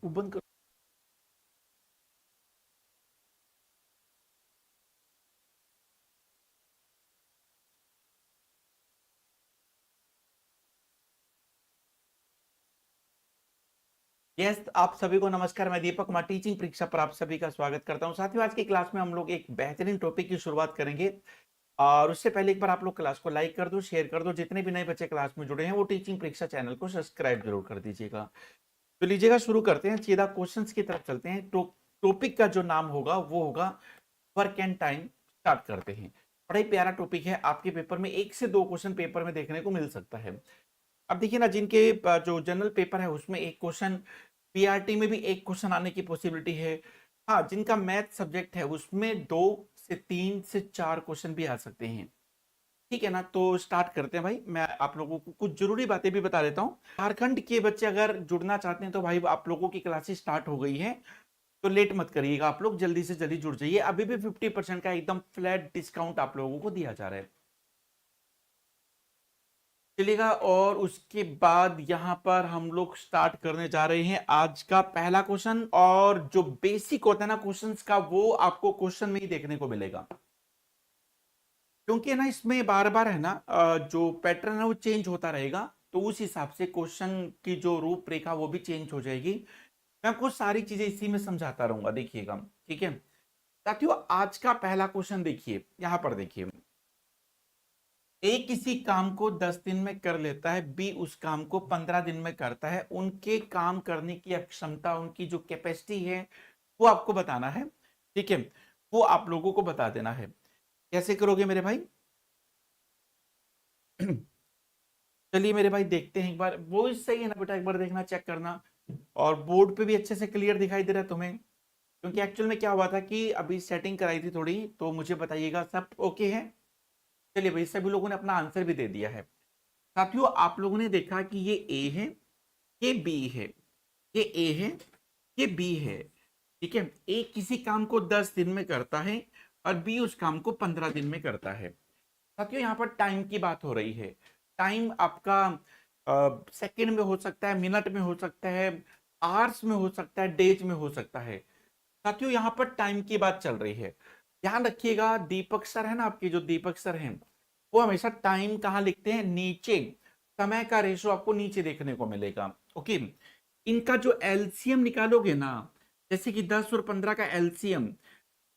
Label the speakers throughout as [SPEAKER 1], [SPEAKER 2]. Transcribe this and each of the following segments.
[SPEAKER 1] वो बंद कर। यस, आप सभी को नमस्कार। मैं दीपक कुमार टीचिंग परीक्षा पर आप सभी का स्वागत करता हूं। साथियों, आज की क्लास में हम लोग एक बेहतरीन टॉपिक की शुरुआत करेंगे और उससे पहले एक बार आप लोग क्लास को लाइक कर दो, शेयर कर दो। जितने भी नए बच्चे क्लास में जुड़े हैं वो टीचिंग परीक्षा चैनल को सब्सक्राइब जरूर कर दीजिएगा। तो लीजिएगा, शुरू करते हैं, सीधा क्वेश्चंस की तरफ चलते हैं। टॉपिक का जो नाम होगा वो होगा वर्क एंड टाइम। स्टार्ट करते हैं। बड़ा ही प्यारा टॉपिक है, आपके पेपर में 1 से 2 क्वेश्चन पेपर में देखने को मिल सकता है। अब देखिए ना, जिनके जो जनरल पेपर है उसमें एक क्वेश्चन, पीआरटी में भी एक क्वेश्चन आने की पॉसिबिलिटी है। हाँ, जिनका मैथ सब्जेक्ट है उसमें 2 से 3 से 4 क्वेश्चन भी आ सकते हैं। ठीक है ना, तो स्टार्ट करते हैं भाई। मैं आप लोगों को कुछ जरूरी बातें भी बता देता हूँ। झारखंड के बच्चे अगर जुड़ना चाहते हैं तो भाई आप लोगों की क्लासेस स्टार्ट हो गई है, तो लेट मत करिएगा, आप लोग जल्दी से जल्दी जुड़ जाइए। अभी भी 50% का एकदम फ्लैट डिस्काउंट आप लोगों को दिया जा रहा है। चलिएगा, और उसके बाद यहां पर हम लोग स्टार्ट करने जा रहे हैं आज का पहला क्वेश्चन। और जो बेसिक होता है ना क्वेश्चंस का, वो आपको क्वेश्चन में ही देखने को मिलेगा, क्योंकि ना इसमें बार बार है ना जो पैटर्न है वो चेंज होता रहेगा। तो उस हिसाब से क्वेश्चन की जो रूपरेखा वो भी चेंज हो जाएगी। मैं आपको सारी चीजें इसी में समझाता रहूंगा, देखिएगा। ठीक है साथियों, आज का पहला क्वेश्चन देखिए, यहां पर देखिए। ए किसी काम को 10 दिन में कर लेता है, बी उस काम को 15 दिन में करता है। उनके काम करने की क्षमता, उनकी जो कैपेसिटी है वो आपको बताना है। ठीक है, वो आप लोगों को बता देना है। कैसे करोगे मेरे भाई? चलिए मेरे भाई, देखते हैं एक बार। वो सही है ना बेटा? एक बार देखना, चेक करना। और बोर्ड पे भी अच्छे से क्लियर दिखाई दे रहा है तुम्हें? क्योंकि एक्चुअल में क्या हुआ था कि अभी सेटिंग कराई थी थोड़ी, तो मुझे बताइएगा सब ओके है। चलिए भाई, सभी लोगों ने अपना आंसर भी दे दिया है। साथियों, आप लोगों ने देखा कि ये ए है, ये बी है, ये ए है, ये बी है। ठीक है, ए किसी काम को 10 दिन में करता है और बी उस काम को 15 दिन में करता है। साथियों, यहाँ पर टाइम की बात हो रही है। टाइम आपका सेकंड में हो सकता है, मिनट में हो सकता है, आवर्स में हो सकता है, डेज में हो सकता है। साथियों, यहाँ पर टाइम की बात चल रही है। ध्यान रखिएगा, दीपक सर है ना, आपके जो दीपक सर हैं, वो हमेशा टाइम कहाँ लिखते हैं? नीचे। समय का रेशो आपको नीचे देखने को मिलेगा। ओके, इनका जो एलसीएम निकालोगे ना, जैसे कि 10 और 15 का एलसीएम,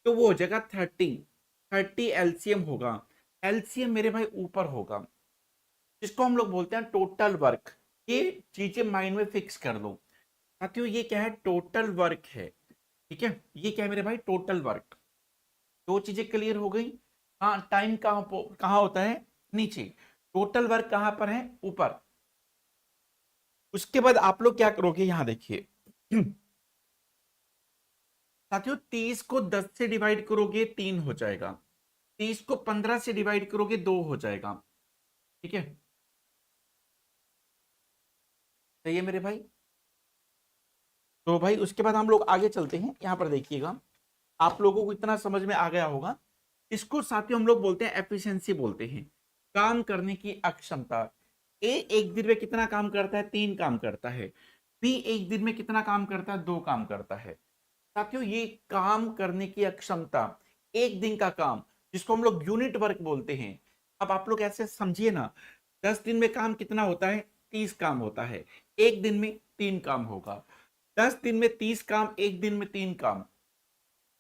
[SPEAKER 1] तो वो हो जाएगा 30। 30 एलसीएम होगा। एलसीएम मेरे भाई ऊपर होगा, जिसको हम लोग बोलते हैं टोटल वर्क। ये चीजें माइंड में फिक्स कर लो। साथियों, ये क्या है? टोटल वर्क है। ठीक है, ये क्या है मेरे भाई? Total work. दो चीजें क्लियर हो गई। हाँ, टाइम कहाँ होता है? नीचे। टोटल वर्क कहां पर है? ऊपर। उसके बाद आप लोग क्या करोगे, यहां देखिए। साथियों, 30 को 10 से डिवाइड करोगे 3 हो जाएगा। 30 को 15 से डिवाइड करोगे 2 हो जाएगा। ठीक है, सही है मेरे भाई? तो भाई उसके बाद हम लोग आगे चलते हैं। यहां पर देखिएगा, आप लोगों को इतना समझ में आ गया होगा। इसको साथियों हम लोग बोलते हैं एफिशिएंसी बोलते हैं, काम करने की अक्षमता। ए एक दिन में कितना काम करता है? 3 काम करता है। बी एक दिन में कितना काम करता है? 2 काम करता है। साथियों, ये काम करने की अक्षमता, एक दिन का काम, जिसको हम लोग यूनिट वर्क बोलते हैं। अब आप लोग ऐसे समझिए ना, 10 दिन में काम कितना होता है? 30 काम होता है। एक दिन में 3 काम होगा। 10 दिन में 30 काम, एक दिन में 3 काम।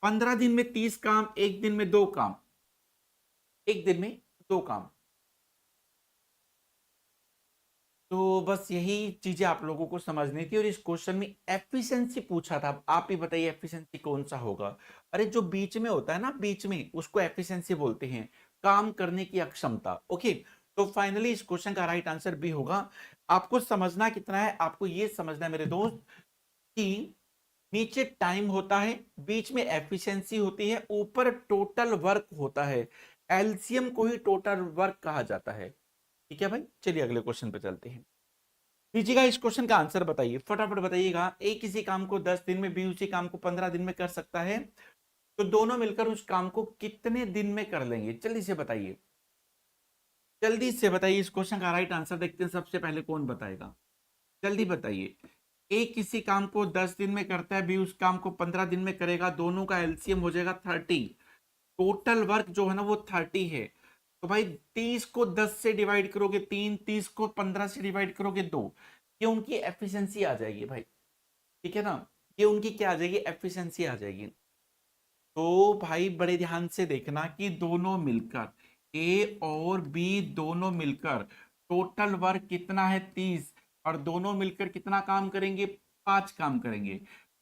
[SPEAKER 1] 15 दिन में 30 काम, एक दिन में 2 काम। एक दिन में 2 काम। तो बस यही चीजें आप लोगों को समझनी थी। और इस क्वेश्चन में एफिशिएंसी पूछा था, आप ही बताइए एफिशिएंसी कौन सा होगा? अरे जो बीच में होता है ना, बीच में, उसको एफिशिएंसी बोलते हैं, काम करने की अक्षमता। ओके, तो फाइनली इस क्वेश्चन का राइट आंसर भी होगा। आपको समझना कितना है? आपको ये समझना है मेरे दोस्त कि नीचे टाइम होता है, बीच में एफिशिएंसी होती है, ऊपर टोटल वर्क होता है। एलसीएम को ही टोटल वर्क कहा जाता है। ठीक है भाई, चलिए अगले क्वेश्चन पे चलते हैं। दीजिएगा, इस क्वेश्चन का आंसर बताइए, फटाफट बताइएगा। ए किसी काम को 10 दिन में, बी उसी काम को 15 दिन में कर सकता है, तो दोनों मिलकर उस काम को कितने दिन में कर लेंगे? जल्दी से बताइए, जल्दी से बताइए। इस क्वेश्चन का राइट आंसर देखते हैं, सबसे पहले कौन बताएगा? जल्दी बताइए। ए किसी काम को 10 दिन में करता है, बी उस काम को 15 दिन में करेगा, दोनों का एलसीएम हो जाएगा 30। टोटल वर्क जो है ना वो 30 है। तो भाई 30 को 10 से डिवाइड करोगे 3, 30 को 15 से डिवाइड करोगे 2, ये उनकी एफिशिएंसी आ जाएगी भाई। ठीक है ना, ये उनकी क्या आ जाएगी, एफिशिएंसी आ जाएगी। तो भाई बड़े ध्यान से देखना कि दोनों मिलकर, ए और बी दोनों मिलकर टोटल वर्क कितना है 30, और दोनों मिलकर कितना काम करेंगे, 5 काम करेंगे।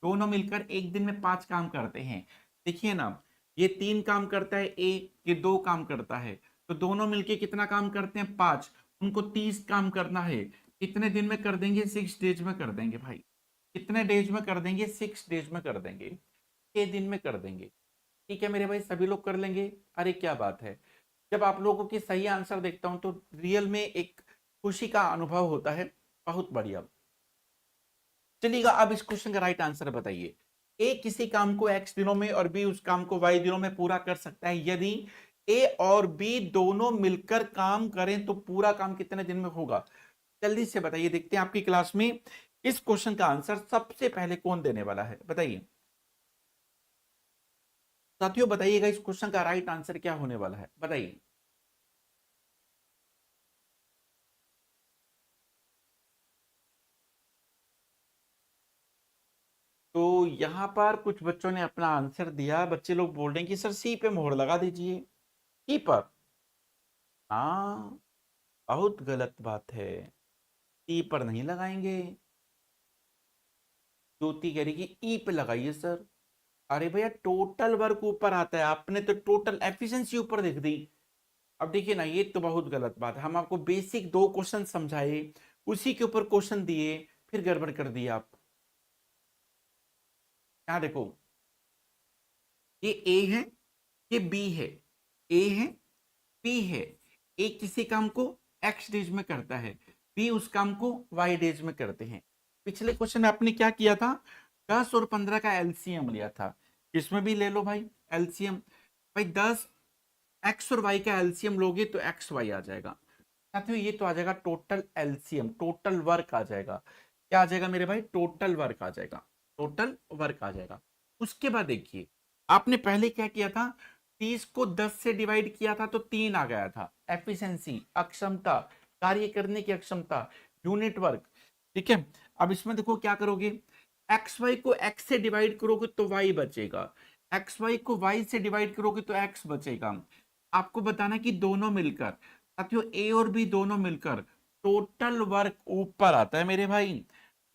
[SPEAKER 1] दोनों मिलकर एक दिन में 5 काम करते हैं। देखिए ना, ये 3 काम करता है ए, ये 2 काम करता है, तो दोनों मिलकर कितना काम करते हैं, 5। उनको 30 काम करना है, कितने दिन में कर देंगे, 6 डेज में कर देंगे भाई। कितने डेज में कर देंगे, 6 डेज में कर देंगे, 6 दिन में कर देंगे। ठीक है मेरे भाई, सभी लोग कर लेंगे। अरे क्या बात है, जब आप लोगों की सही आंसर देखता हूं तो रियल में एक खुशी का अनुभव होता है। बहुत बढ़िया। चलिएगा, अब इस क्वेश्चन का राइट आंसर बताइए। ए किसी काम को एक्स दिनों में और बी उस काम को वाई दिनों में पूरा कर सकता है यदि ए और बी दोनों मिलकर काम करें तो पूरा काम कितने दिन में होगा। जल्दी से बताइए, देखते हैं आपकी क्लास में इस क्वेश्चन का आंसर सबसे पहले कौन देने वाला है, बताइए साथियों, बताइएगा इस क्वेश्चन का राइट आंसर क्या होने वाला है, बताइए। तो यहां पर कुछ बच्चों ने अपना आंसर दिया, बच्चे लोग बोल रहे हैं कि सर सी पे मोहर लगा दीजिए। सी पर, हाँ, बहुत गलत बात है, सी पर नहीं लगाएंगे। ज्योति कह रही कि ई पे लगाइए सर। अरे भैया टोटल वर्क ऊपर आता है, आपने तो टोटल एफिशिएंसी ऊपर देख दी। अब देखिए ना, ये तो बहुत गलत बात है, हम आपको बेसिक 2 क्वेश्चन समझाए, उसी के ऊपर क्वेश्चन दिए, फिर गड़बड़ कर दिया आप। यहाँ देखो, ये ए है, ये बी है, ए है, बी है। ए किसी काम को एक्स डेज में करता है, बी उस काम को वाई डेज में करते हैं। पिछले क्वेश्चन में आपने क्या किया था, 10 और 15 का एलसीएम लिया था, इसमें भी ले लो भाई एलसीएम। भाई 10 एक्स और वाई का एलसीएम लोगे तो एक्स वाई आ जाएगा। साथियों ये तो आ जाएगा टोटल एलसीएम, टोटल वर्क आ जाएगा। क्या आ जाएगा मेरे भाई, टोटल वर्क आ जाएगा, टोटल वर्क आ जाएगा। उसके बाद देखिए, आपने पहले क्या किया था, 30 को 10 से डिवाइड किया था तो 3 आ गया था, एफिशिएंसी, अक्षमता, कार्य करने की अक्षमता, यूनिट वर्क। ठीक है, अब इसमें देखो क्या करोगे, एक्स वाई को एक्स से डिवाइड करोगे तो वाई बचेगा, एक्स वाई को वाई से डिवाइड करोगे तो एक्स बचेगा। आपको बताना कि दोनों मिलकर, साथियों ए और बी दोनों मिलकर टोटल वर्क ऊपर आता है मेरे भाई।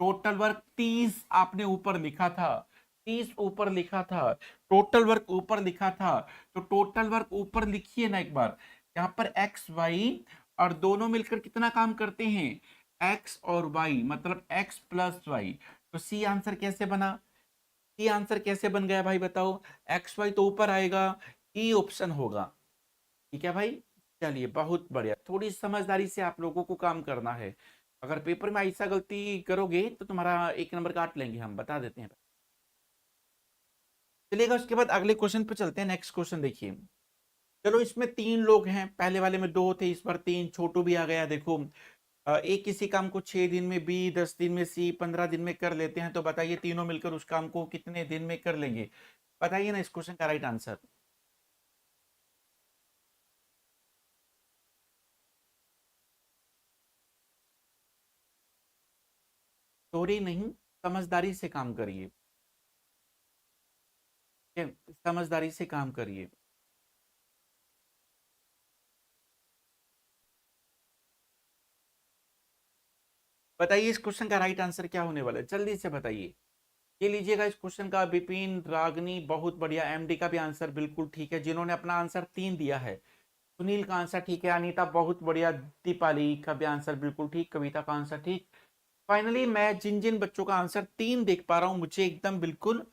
[SPEAKER 1] टोटल वर्क 30 आपने ऊपर लिखा था, 30 ऊपर लिखा था, टोटल वर्क ऊपर लिखा था। तो टोटल वर्क ऊपर लिखिए ना एक बार, यहाँ पर एक्स वाई, और दोनों मिलकर कितना काम करते हैं, एक्स और वाई, मतलब एक्स प्लस वाई। तो सी आंसर कैसे बना, सी आंसर कैसे बन गया भाई बताओ, एक्स वाई तो ऊपर आएगा, ई ऑप्शन होगा। ठीक है भाई, चलिए बहुत बढ़िया, थोड़ी समझदारी से आप लोगों को काम करना है। अगर पेपर में ऐसा गलती करोगे तो तुम्हारा 1 नंबर काट लेंगे, हम बता देते हैं। चलिएगा, उसके बाद अगले क्वेश्चन पे चलते हैं। नेक्स्ट क्वेश्चन देखिए, चलो इसमें 3 लोग हैं, पहले वाले में 2 थे, इस बार 3, छोटू भी आ गया। देखो ए किसी काम को 6 दिन में, बी 10 दिन में, सी 15 दिन में कर लेते हैं, तो बताइए तीनों मिलकर उस काम को कितने दिन में कर लेंगे। बताइए ना इस क्वेश्चन का राइट आंसर। चोरी नहीं, समझदारी से काम करिए, ठीक है? समझदारी से काम करिए। बताइए इस क्वेश्चन का राइट आंसर क्या होने वाला है, जल्दी से बताइए। ये लीजिएगा इस क्वेश्चन का, विपिन, रागनी, बहुत बढ़िया। एमडी का भी आंसर बिल्कुल ठीक है, जिन्होंने अपना आंसर 3 दिया है। सुनील का आंसर ठीक है, अनीता बहुत बढ़िया, दीपाली का भी आंसर बिल्कुल ठीक, कविता का आंसर ठीक। फाइनली मैं जिन जिन बच्चों का आंसर 3 देख पा रहा हूं, मुझे एकदम बिल्कुल,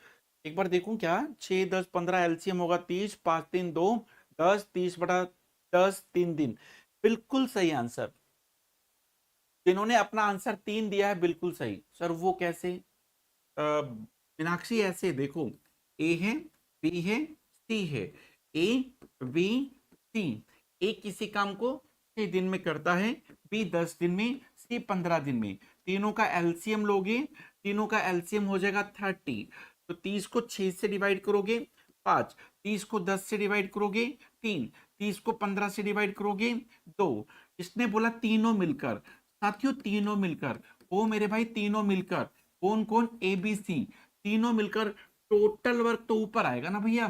[SPEAKER 1] एक बार देखूं क्या, 6 10 15 एलसीएम होगा 30, 5 3 2, 10, 30/10, 3 दिन। बिल्कुल सही आंसर, जिन्होंने अपना आंसर 3 दिया है बिल्कुल सही। सर वो कैसे, मीनाक्षी ऐसे देखो, ए है, बी है, सी है, ए बी सी। ए किसी काम को 6 दिन में करता है, बी 10 दिन में, सी 15 दिन में। तीनों का एलसीएम लोगे तीनों का एलसीएम हो जाएगा 30। तो 30 को 6 से डिवाइड करोगे 5, 30 को 10 से डिवाइड करोगे 3, 30 को 15 से डिवाइड करोगे 2। इसने बोला तीनों मिलकर, साथियों तीनों मिलकर, ओ मेरे भाई तीनों मिलकर, कौन कौन, ए बी सी, तीनों मिलकर टोटल वर्क तो ऊपर आएगा ना भैया,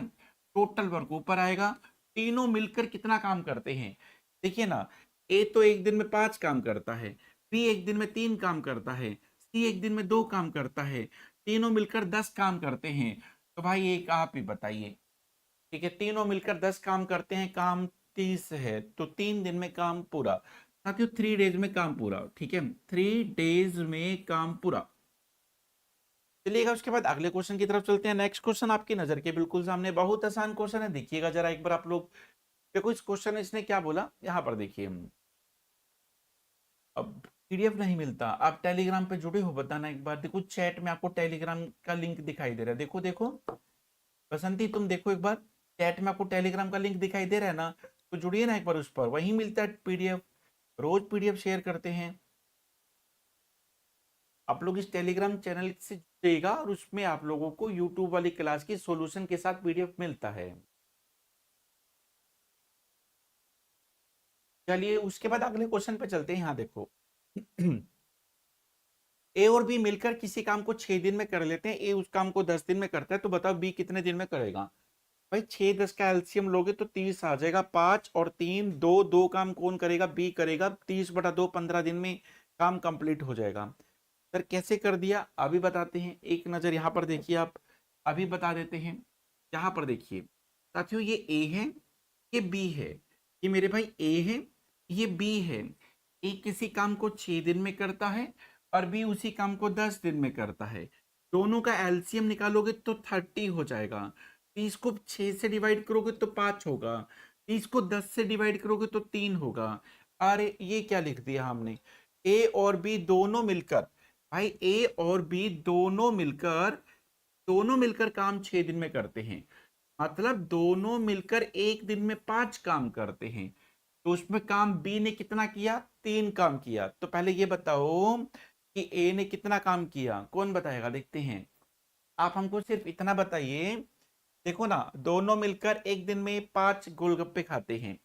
[SPEAKER 1] टोटल वर्क ऊपर आएगा। तीनों मिलकर कितना काम करते हैं, देखिए ना, ए तो एक दिन में 5 काम करता है, बी एक दिन में 3 काम करता है, सी एक दिन में 2 काम करता है, तीनों मिलकर 10 काम करते हैं। तो भाई एक आप ही बताइए, ठीक है, तीनों मिलकर 10 काम करते हैं, काम 30 है, तो 3 दिन में काम पूरा। साथियों 3 डेज में काम पूरा, ठीक है, 3 डेज में काम पूरा। चलिएगा उसके बाद अगले क्वेश्चन की तरफ चलते हैं। नेक्स्ट क्वेश्चन आपकी नजर के बिल्कुल सामने, बहुत आसान क्वेश्चन है, देखिएगा जरा एक बार आप लोग। देखो इस क्वेश्चन में इसने क्या बोला, यहाँ पर देखिए, अब पीडीएफ नहीं मिलता, आप टेलीग्राम पे जुड़े हो, बताना एक बार। देखो चैट में आपको टेलीग्राम का लिंक दिखाई दे रहा है, देखो देखो बसंती, तुम देखो एक बार, चैट में आपको टेलीग्राम का लिंक दिखाई दे रहा है ना, तो जुड़िए ना एक बार उस पर, वहीं मिलता है पीडीएफ, रोज पीडीएफ शेयर करते हैं। आप लोग इस टेलीग्राम चैनल से जुड़िएगा और उसमें आप लोगों को यूट्यूब वाली क्लास की सॉल्यूशन के साथ पीडीएफ मिलता है। चलिए उसके बाद अगले क्वेश्चन पे चलते हैं। यहाँ देखो ए और बी मिलकर किसी काम को 6 दिन में कर लेते हैं, ए उस काम को 10 दिन में करता है, तो बताओ बी कितने दिन में करेगा। भाई 6 10 का एलसीएम लोगे तो 30 आ जाएगा, 5 और 3 2, 2 काम कौन करेगा, बी करेगा, 30/2 15 दिन में काम कंप्लीट हो जाएगा। सर कैसे कर दिया, अभी बताते हैं, एक नजर यहाँ पर देखिए आप, अभी बता देते हैं। यहाँ पर देखिए साथियों, ये ए है, ये बी है, ये मेरे भाई ए है, ये बी है। ए किसी काम को 6 दिन में करता है और बी उसी काम को 10 दिन में करता है। दोनों का एलसीएम निकालोगे तो 30 हो जाएगा। 30 को 6 से डिवाइड करोगे तो 5 होगा, 30 को 10 से डिवाइड करोगे तो 3 होगा। अरे ये क्या लिख दिया हमने, ए और बी दोनों मिलकर, भाई ए और बी दोनों मिलकर काम 6 दिन में करते हैं, मतलब दोनों मिलकर एक दिन में 5 काम करते हैं। तो उसमें काम बी ने कितना किया, 3 काम किया। तो पहले ये बताओ कि ए ने कितना काम किया, कौन बताएगा, देखते हैं। आप हमको सिर्फ इतना बताइए, देखो ना, दोनों मिलकर एक दिन में 5 गोलगप्पे खाते हैं।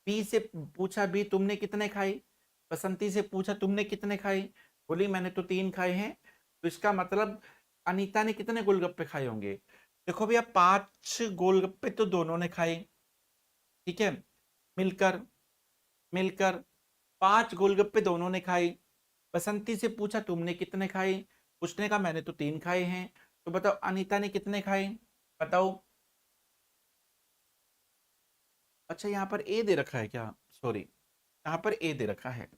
[SPEAKER 1] बी से पूछा, बी तुमने कितने खाए, बसंती से पूछा तुमने कितने खाए, बोली मैंने तो 3 खाए हैं। तो इसका मतलब अनीता ने कितने गोलगप्पे खाए होंगे। देखो भैया 5 गोलगप्पे तो दोनों ने खाए, ठीक है, मिलकर मिलकर 5 गोलगप्पे दोनों ने खाए। बसंती से पूछा तुमने कितने खाए, उसने कहा मैंने तो 3 खाए हैं। तो बताओ अनीता ने कितने खाए, बताओ। अच्छा यहाँ पर ए दे रखा है क्या, सॉरी, यहाँ पर ए दे रखा है।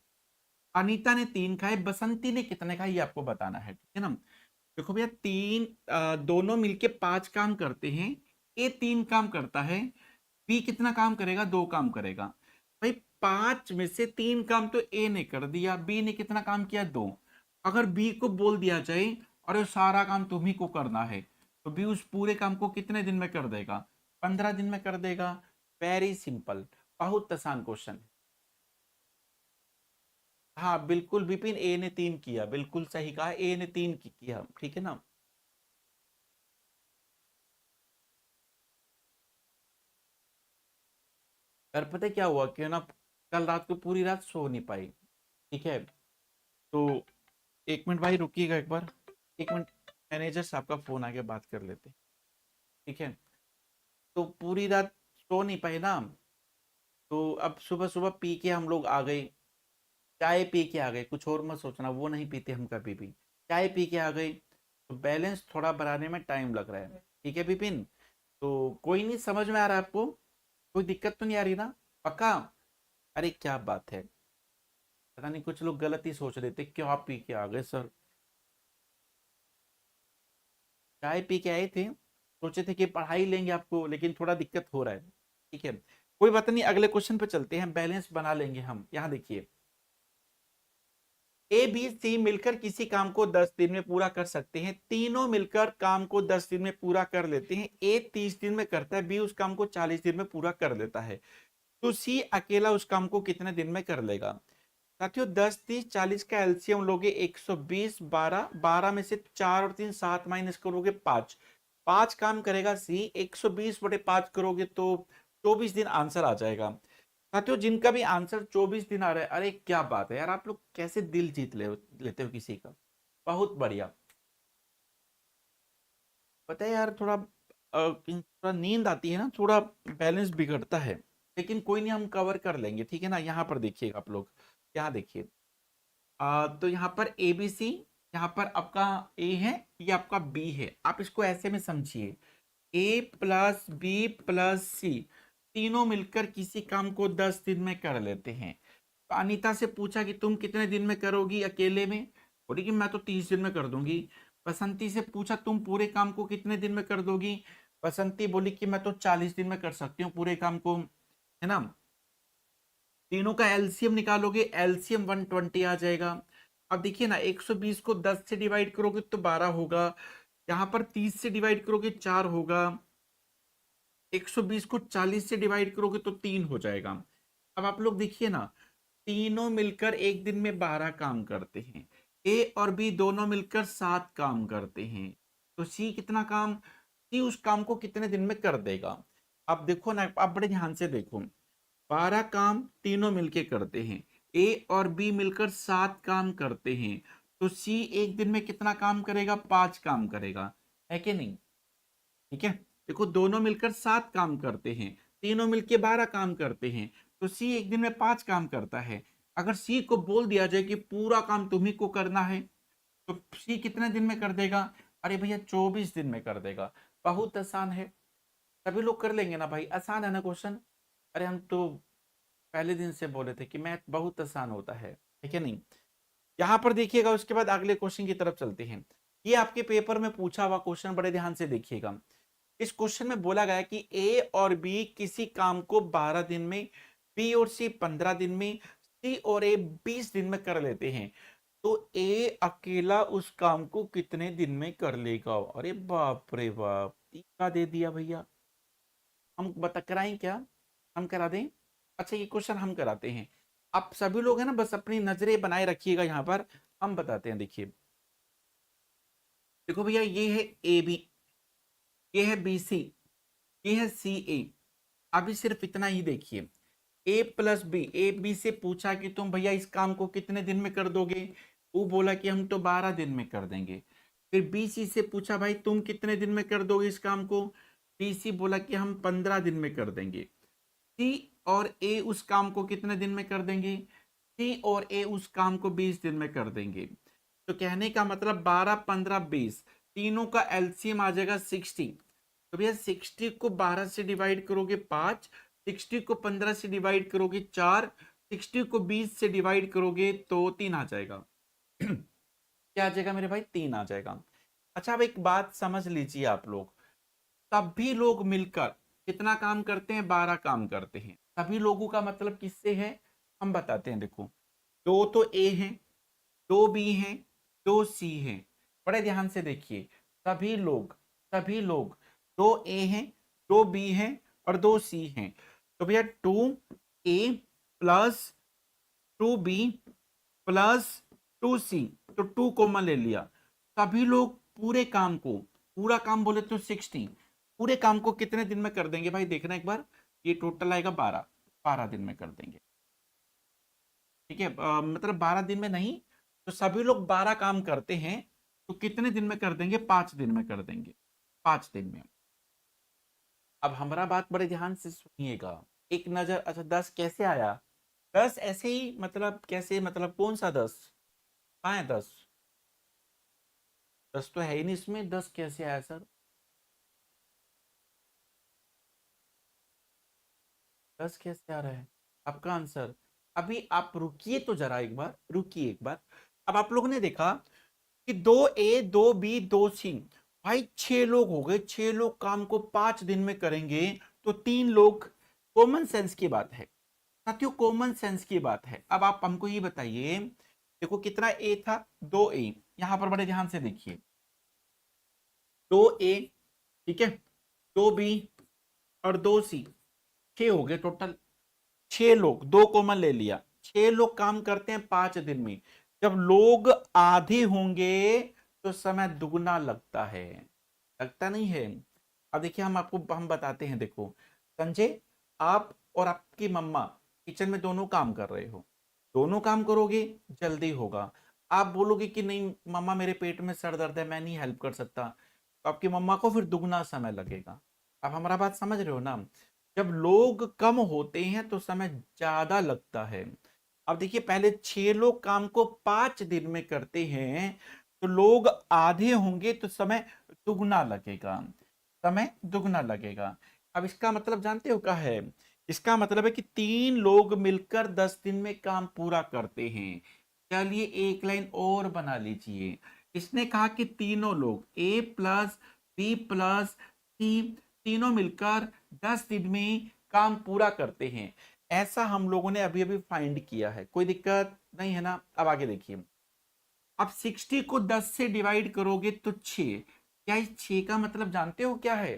[SPEAKER 1] अनीता ने 3 खाए, बसंती ने कितने खाए ये आपको बताना है, ठीक है ना। देखो भैया दोनों मिलके 5 काम करते हैं, ए 3 काम करता है, बी कितना काम करेगा, 2 काम करेगा। भाई 5 में से 3 काम तो ए ने कर दिया, बी ने कितना काम किया, 2। अगर बी को बोल दिया जाए और ये सारा काम तुम्ही को करना है, तो बी उस पूरे काम को कितने दिन में कर देगा, 15 दिन में कर देगा। वेरी सिंपल, बहुत आसान क्वेश्चन। हाँ बिल्कुल विपिन, ए ने 3 किया, बिल्कुल सही कहा, ए ने 3 किया, ठीक है ना। यार पता है क्या हुआ कि ना, कल रात को पूरी रात सो नहीं पाई, ठीक है। तो 1 मिनट भाई रुकिएगा एक बार, 1 मिनट, मैनेजर साहब का फोन आ गया, बात कर लेते हैं, ठीक है। तो पूरी रात सो नहीं पाए ना, तो अब सुबह सुबह पी के हम लोग आ गए, चाय पी के आ गए, कुछ और मत सोचना, वो नहीं पीते हम कभी भी, चाय पी के आ गए, तो बैलेंस थोड़ा बढ़ाने में टाइम लग रहा है, ठीक है विपिन। तो कोई नहीं, समझ में आ रहा है आपको, कोई दिक्कत तो नहीं आ रही ना, पक्का। अरे क्या बात है, पता नहीं कुछ लोग गलत ही सोच रहे थे, क्यों आप पी के आ गए सर। चाय पी के आए थे, सोचे थे कि पढ़ाई लेंगे आपको, लेकिन थोड़ा दिक्कत हो रहा है, ठीक है। कोई बात नहीं, अगले क्वेश्चन पे चलते हैं, बैलेंस बना लेंगे हम। यहाँ देखिए, ए बी सी मिलकर किसी काम को 10 दिन में पूरा कर सकते हैं, तीनों मिलकर काम को 10 दिन में पूरा कर लेते हैं। ए 30 दिन में करता है, बी उस काम को 40 दिन में पूरा कर लेता है, तो सी अकेला उस काम को कितने दिन में कर लेगा। साथियों 10 30 40 का एलसीएम लोगे 120, 12 12 में से 4 और 3 7 माइनस करोगे 5, 5 काम करेगा सी, 120 बटे 5 करोगे तो 24 दिन आंसर आ जाएगा। साथियों जिनका भी आंसर 24 दिन आ रहा है, अरे क्या बात है यार, आप लोग कैसे दिल जीत लेते हो किसी का, बहुत बढ़िया। पता है यार, थोड़ा नींद आती है ना, थोड़ा बैलेंस बिगड़ता है, लेकिन कोई नहीं, हम कवर कर लेंगे, ठीक है ना। यहाँ पर देखिएगा आप लोग, यहाँ देखिए, तो यहाँ पर ए बी सी, यहाँ पर आपका ए है, ये आपका बी है, आप इसको ऐसे में समझिए, ए प्लस बी प्लस सी, तीनों मिलकर किसी काम को 10 दिन में कर लेते हैं। तो अनीता से पूछा कि तुम कितने दिन में करोगी अकेले में, बोली कि मैं तो 30 दिन में कर दूंगी। बसंती से पूछा तुम पूरे काम को कितने दिन में कर दोगी, बसंती बोली कि मैं तो 40 दिन में कर सकती हूँ पूरे काम को, है ना। तीनों का एलसीएम निकालोगे, एलसीएम 120 आ जाएगा। अब देखिए ना, 120 को 10 से डिवाइड करोगे तो 12 होगा, यहाँ पर 30 से डिवाइड करोगे 4 होगा, 120 को 40 से डिवाइड करोगे तो 3 हो जाएगा। अब आप लोग देखिए ना, तीनों मिलकर एक दिन में 12 काम करते हैं, ए और बी दोनों मिलकर 7 काम करते हैं, तो सी कितना काम, सी उस काम को कितने दिन में कर देगा। अब देखो ना, आप बड़े ध्यान से देखो, 12 काम तीनों मिलके करते हैं, ए और बी मिलकर 7 काम करते हैं, तो सी एक दिन में कितना काम करेगा, 5 काम करेगा, है कि नहीं। ठीक है, देखो दोनों मिलकर 7 काम करते हैं, तीनों मिलकर 12 काम करते हैं, तो सी एक दिन में 5 काम करता है। अगर सी को बोल दिया जाए कि पूरा काम तुम्ही को करना है, तो सी कितने दिन में कर देगा, अरे भैया 24 दिन में कर देगा। बहुत आसान है, सभी लोग कर लेंगे ना भाई, आसान है ना क्वेश्चन। अरे हम तो पहले दिन से बोले थे कि मैथ बहुत आसान होता है, ठीक है नहीं। यहाँ पर देखिएगा, उसके बाद अगले क्वेश्चन की तरफ चलते हैं। ये आपके पेपर में पूछा हुआ क्वेश्चन, बड़े ध्यान से देखिएगा। इस क्वेश्चन में बोला गया कि ए और बी किसी काम को 12 दिन में, बी और सी 15 दिन में, सी और ए 20 दिन में कर लेते हैं, तो ए अकेला उस काम को कितने दिन में कर लेगा। अरे बाप रे बाप, टीका दे दिया भैया। हम बता कराएं क्या, हम करा दें। अच्छा ये क्वेश्चन हम कराते हैं, आप सभी लोग हैं ना, बस अपनी नजरें बनाए रखिएगा, यहाँ पर हम बताते हैं। देखिए देखो भैया, ये है ए बी, ये है बी सी, ये है सी ए। अभी सिर्फ इतना ही देखिए, ए प्लस बी, ए बी से पूछा कि तुम भैया इस काम को कितने दिन में कर दोगे, वो बोला कि हम तो 12 दिन में कर देंगे। फिर बी सी से पूछा भाई तुम कितने दिन में कर दोगे इस काम को, बी सी बोला कि हम 15 दिन में कर देंगे। सी और ए उस काम को कितने दिन में कर देंगे, सी और ए उस काम को 20 दिन में कर देंगे। तो कहने का मतलब 12 15 20, तीनों का एलसीएम आ जाएगा 60। तो भैया 60 को 12 से डिवाइड करोगे 5, 60 को 15 से डिवाइड करोगे 4, 60 को 20 से डिवाइड करोगे तो 3 आ जाएगा। क्या आ जाएगा मेरे भाई, 3 आ जाएगा। अच्छा अब एक बात समझ लीजिए आप लोग, सभी लोग मिलकर कितना काम करते हैं, 12 काम करते हैं। सभी लोगों का मतलब किससे है, हम बताते हैं। देखो दो तो ए हैं, दो बी हैं, दो सी हैं, बड़े ध्यान से देखिए, सभी लोग, सभी लोग, दो ए हैं, दो बी हैं और दो सी हैं, तो भैया 2 ए प्लस 2 बी प्लस 2 सी, तो 2 कॉमन ले लिया। सभी लोग पूरे काम को, पूरा काम बोले तो 60, पूरे काम को कितने दिन में कर देंगे भाई, देखना एक बार, ये टोटल आएगा 12, 12 दिन में कर देंगे। ठीक है, मतलब 12 दिन में नहीं, तो सभी लोग 12 काम करते हैं, तो कितने दिन में कर देंगे, 5 दिन में कर देंगे, 5 दिन में। अब हमारा बात बड़े ध्यान से सुनिएगा, एक नजर, अच्छा 10 कैसे आया, 10 ऐसे ही, मतलब कैसे, मतलब कौन सा 10, कहाँ है 10, 10 तो है ही नहीं इसमें, 10 कैसे आया सर, 10 कैसे आ रहा है आपका आंसर। अभी आप रुकिए तो जरा, एक बार रुकिए एक बार। अब आप लोगों ने देखा कि 2 ए 2 बी 2 सी, भाई 6 लोग हो गए, 6 लोग काम को 5 दिन में करेंगे, तो 3 लोग, कॉमन सेंस की बात है साथियों, कॉमन सेंस की बात है। अब आप हमको ये बताइए, देखो कितना ए था, 2 ए, यहां पर बड़े ध्यान से देखिए, 2 ए, ठीक है, 2 बी और 2 सी, 6 हो गए टोटल, 6 लोग, 2 कॉमन ले लिया, 6 लोग काम करते हैं 5 दिन में, जब लोग आधे होंगे तो समय दुगना लगता है, लगता नहीं है। अब देखिए हम बताते हैं, देखो संजय, आप और आपकी मम्मा किचन में दोनों काम कर रहे हो, दोनों काम करोगे जल्दी होगा। आप बोलोगे कि नहीं मम्मा मेरे पेट में सर दर्द है, मैं नहीं हेल्प कर सकता, तो आपकी मम्मा को फिर दुगना समय लगेगा। आप हमारा बात समझ रहे हो ना। जब लोग कम होते हैं तो समय ज्यादा लगता है। अब देखिए पहले 6 लोग काम को 5 दिन में करते हैं, तो लोग आधे होंगे तो समय दुगना लगेगा, समय दुगना लगेगा। अब इसका मतलब जानते हो क्या है? इसका मतलब है कि 3 लोग मिलकर 10 दिन में काम पूरा करते हैं। चलिए एक लाइन और बना लीजिए। इसने कहा कि तीनों लोग ए प्लस बी प्लस सी तीनों मिलकर 10 दिन में काम पूरा करते हैं। ऐसा हम लोगों ने अभी अभी फाइंड किया है, कोई दिक्कत नहीं है ना। अब आगे देखिए, अब 60 को 10 से डिवाइड करोगे तो 6। क्या इस 6 का मतलब जानते हो क्या है?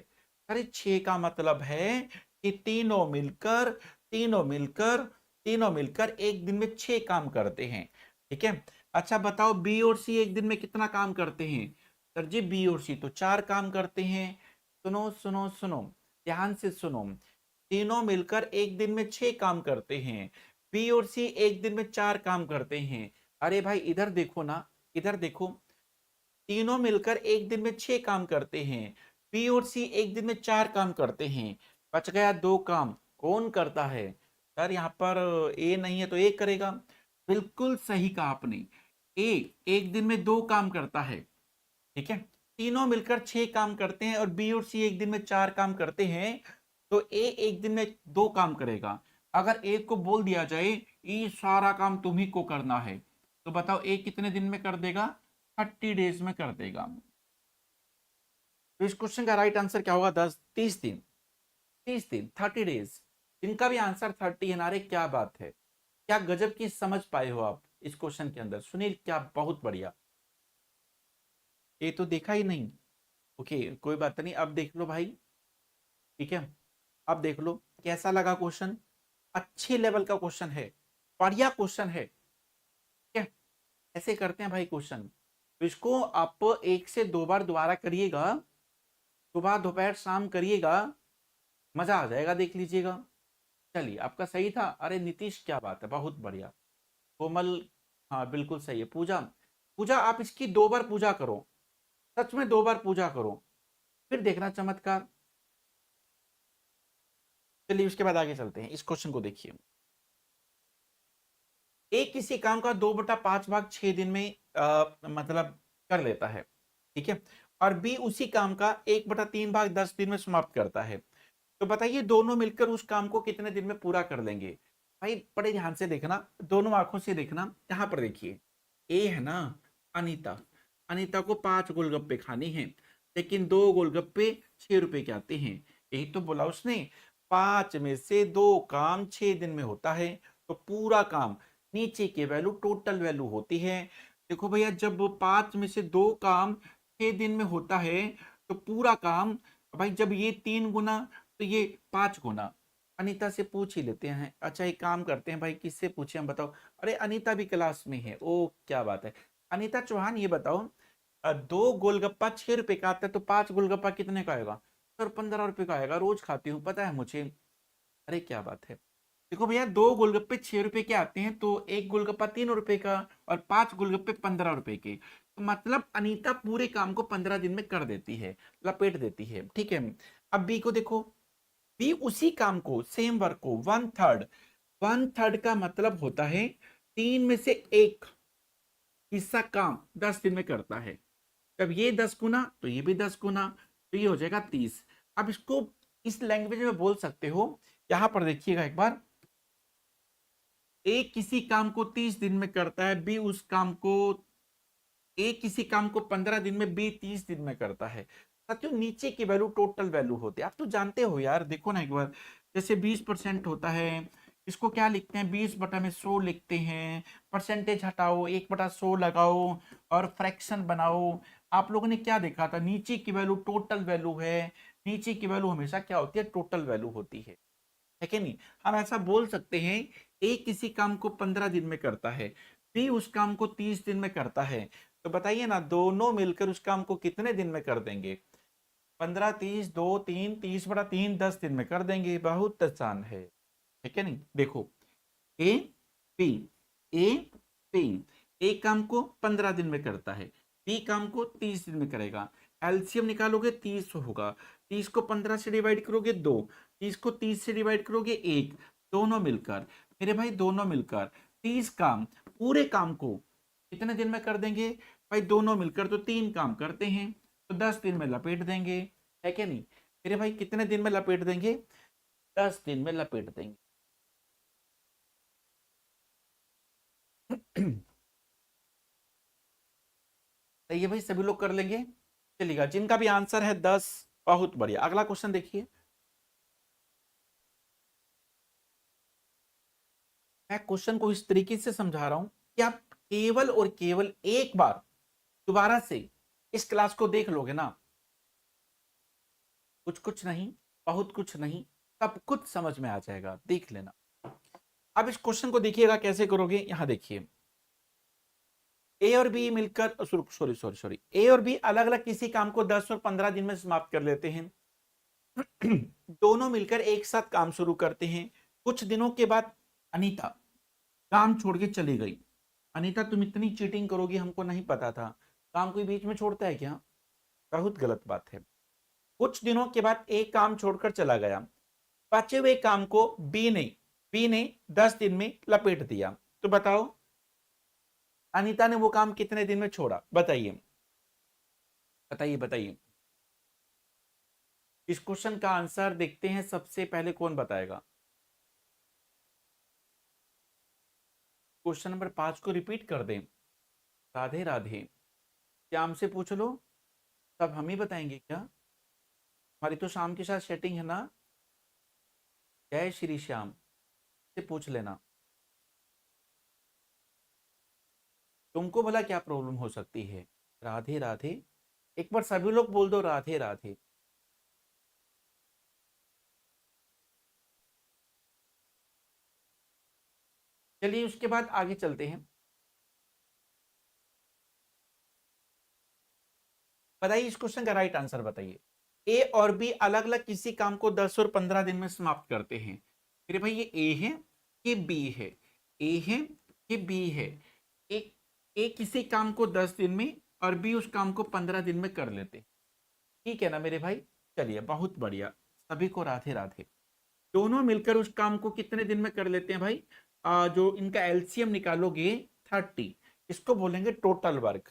[SPEAKER 1] अरे 6 का मतलब है कि तीनों मिलकर तीनों मिलकर एक दिन में 6 काम करते हैं। ठीक है। अच्छा बताओ बी और सी एक दिन में कितना काम करते हैं? सर जी बी और सी तो 4 काम करते हैं। सुनो सुनो सुनो, ध्यान से सुनो, तीनों मिलकर एक दिन में 6 काम करते हैं, बी और सी एक दिन में 4 काम करते हैं। अरे भाई इधर देखो ना, इधर देखो, तीनों मिलकर एक दिन में 6 काम करते हैं, बी और सी एक दिन में 4 काम करते हैं, बच गया 2 काम। कौन करता है? सर यहाँ पर ए नहीं है तो ए करेगा। बिल्कुल सही कहा आपने, ए एक दिन में 2 काम करता है। ठीक है, तीनों मिलकर 6 काम करते हैं और बी और सी एक दिन में 4 काम करते हैं, तो ए एक दिन में 2 काम करेगा। अगर ए को बोल दिया जाए ये सारा काम तुम्ही को करना है, तो बताओ ए कितने दिन में कर देगा? 30 डेज में कर देगा। तो इस क्वेश्चन का राइट आंसर क्या होगा? 30 दिन, 30 दिन 30 डेज। इनका भी आंसर 30 है ना। अरे क्या बात है, क्या गजब की समझ पाए हो आप इस क्वेश्चन के अंदर। सुनील क्या बहुत बढ़िया, ये तो देखा ही नहीं। ओके कोई बात नहीं, अब देख लो भाई। ठीक है, अब देख लो कैसा लगा क्वेश्चन। अच्छे लेवल का क्वेश्चन है, बढ़िया क्वेश्चन है। ठीक है, ऐसे करते हैं भाई क्वेश्चन। तो इसको आप 1 से 2 बार दोबारा करिएगा, सुबह दोपहर शाम करिएगा, मजा आ जाएगा, देख लीजिएगा। चलिए आपका सही था। अरे नीतीश क्या बात है, बहुत बढ़िया। कोमल, हाँ बिल्कुल सही है। पूजा, पूजा आप इसकी 2 बार पूजा करो, सच में 2 बार पूजा करो, फिर देखना चमत्कार। चलिए उसके बाद आगे चलते हैं, इस क्वेश्चन को देखिए। ए किसी काम का 2/5 भाग 6 दिन में मतलब कर लेता है। ठीक है, और बी उसी काम का 1/3 भाग 10 दिन में समाप्त करता है। तो बताइए दोनों मिलकर उस काम को कितने दिन में पूरा कर लेंगे? भाई बड़े ध्यान से देखना, दोनों आंखों से देखना। यहाँ पर देखिए, ए है ना अनीता, अनीता को 5 गोलगप्पे खाने हैं, लेकिन 2 गोलगप्पे 6 रुपए के आते हैं। यही तो बोला उसने, 5 में से 2 काम 6 दिन में होता है, तो पूरा काम नीचे की वैल्यू टोटल वैल्यू होती है। देखो भैया जब 5 में से 2 काम 6 दिन में होता है, तो पूरा काम, भाई जब ये 3 गुना तो ये 5 गुना। अनीता से पूछ ही लेते हैं। अच्छा एक काम करते हैं भाई, किससे पूछे हम, बताओ। अरे अनीता भी क्लास में है, ओ क्या बात है। अनीता चौहान ये बताओ, 2 गोलगप्पा 6 रुपए का आता है, तो 5 गोलगप्पा कितने का आएगा? सर 15 रुपए का आएगा, रोज खाती हूँ पता है मुझे। अरे क्या बात है। देखो भैया 2 गोलगप्पे 6 रुपए के आते हैं, तो एक गोलगप्पा 3 रुपए का, और 5 गोलगप्पे 15 रुपए के। तो मतलब अनीता पूरे काम को 15 दिन में कर देती है, लपेट देती है। ठीक है, अब बी को देखो, बी उसी काम को, सेम वर्क को 1/3, 1/3 का मतलब होता है 3 में से 1 हिस्सा काम 10 दिन में करता है। जब ये 10 गुना तो ये भी 10 गुना, तो ये हो जाएगा 30। अब इसको इस लैंग्वेज में बोल सकते हो। यहां पर देखिएगा एक बार, ए किसी काम को 30 दिन में करता है, बी उस काम को, ए किसी काम को 15 दिन में, बी 30 दिन में करता है। साथियों नीचे की वैल्यू टोटल वैल्यू होती है, आप तो जानते हो यार। देखो ना एक बार, जैसे 20% होता है, इसको क्या लिखते हैं? 20/100 लिखते हैं। परसेंटेज हटाओ, 1/100 लगाओ, और फ्रैक्शन बनाओ। आप लोगों ने क्या देखा था? नीचे की वैल्यू टोटल वैल्यू है, नीचे की वैल्यू हमेशा क्या होती है? टोटल वैल्यू होती है कि नहीं? हम ऐसा बोल सकते हैं, ए किसी काम को 15 दिन में करता है, बी उस काम को 30 दिन में करता है, तो बताइए ना दोनों मिलकर उस काम को कितने दिन में कर देंगे? 15 30 2 3 30 बटा 3 10 दिन में कर देंगे। बहुत आसान है क्या नहीं? देखो ए बी, ए बी, ए काम को 15 दिन में करता है, बी काम को 30 दिन में करेगा। एलसीएम निकालोगे 30 होगा, 30 को 15 से डिवाइड करोगे 2, 30 को 30 से डिवाइड करोगे 1, दोनों मिलकर मेरे भाई दोनों मिलकर 30 काम पूरे काम को कितने दिन में कर देंगे? भाई दोनों मिलकर तो 3 काम करते हैं, तो 10 दिन में लपेट देंगे, है क्या नहीं? मेरे भाई कितने दिन में लपेट देंगे? 10 दिन में लपेट देंगे। सही है भाई, सभी लोग कर लेंगे, चलिएगा। जिनका भी आंसर है 10, बहुत बढ़िया। अगला क्वेश्चन देखिए। मैं क्वेश्चन को इस तरीके से समझा रहा हूं कि आप केवल और केवल एक बार दोबारा से इस क्लास को देख लोगे ना, कुछ कुछ नहीं, बहुत कुछ नहीं, सब कुछ समझ में आ जाएगा, देख लेना। अब इस क्वेश्चन को देखिएगा कैसे करोगे, यहां देखिए। ए और बी मिलकर सॉरी सॉरी सॉरी, ए और बी अलग अलग किसी काम को 10 और 15 दिन में समाप्त कर लेते हैं। दोनों मिलकर एक साथ काम शुरू करते हैं। कुछ दिनों के बाद अनीता काम छोड़ के चली गई। अनीता तुम इतनी चीटिंग करोगी हमको नहीं पता था, काम कोई बीच में छोड़ता है क्या? बहुत गलत बात है। कुछ दिनों के बाद एक काम छोड़कर चला गया, बचे हुए काम को बी ने 10 दिन में लपेट दिया। तो बताओ अनीता ने वो काम कितने दिन में छोड़ा? बताइए बताइए बताइए। इस क्वेश्चन का आंसर देखते हैं, सबसे पहले कौन बताएगा? क्वेश्चन नंबर 5 को रिपीट कर दें। राधे राधे, श्याम से पूछ लो, सब हम ही बताएंगे क्या? हमारी तो शाम के साथ सेटिंग है ना। जय श्री श्याम से पूछ लेना, तुमको भला क्या प्रॉब्लम हो सकती है? राधे राधे, एक बार सभी लोग बोल दो राधे राधे। चलिए उसके बाद आगे चलते हैं। बताइए इस क्वेश्चन का राइट आंसर बताइए। ए और बी अलग अलग किसी काम को 10 और 15 दिन में समाप्त करते हैं। फिर भाई ये ए है कि बी है? ए है कि बी है? ए, ए किसी काम को 10 दिन में और बी उस काम को 15 दिन में कर लेते हैं। ठीक है ना मेरे भाई? चलिए बहुत बढ़िया, सभी को राधे राधे। दोनों मिलकर उस काम को कितने दिन में कर लेते हैं भाई? जो इनका एलसीएम निकालोगे 30, इसको बोलेंगे टोटल वर्क।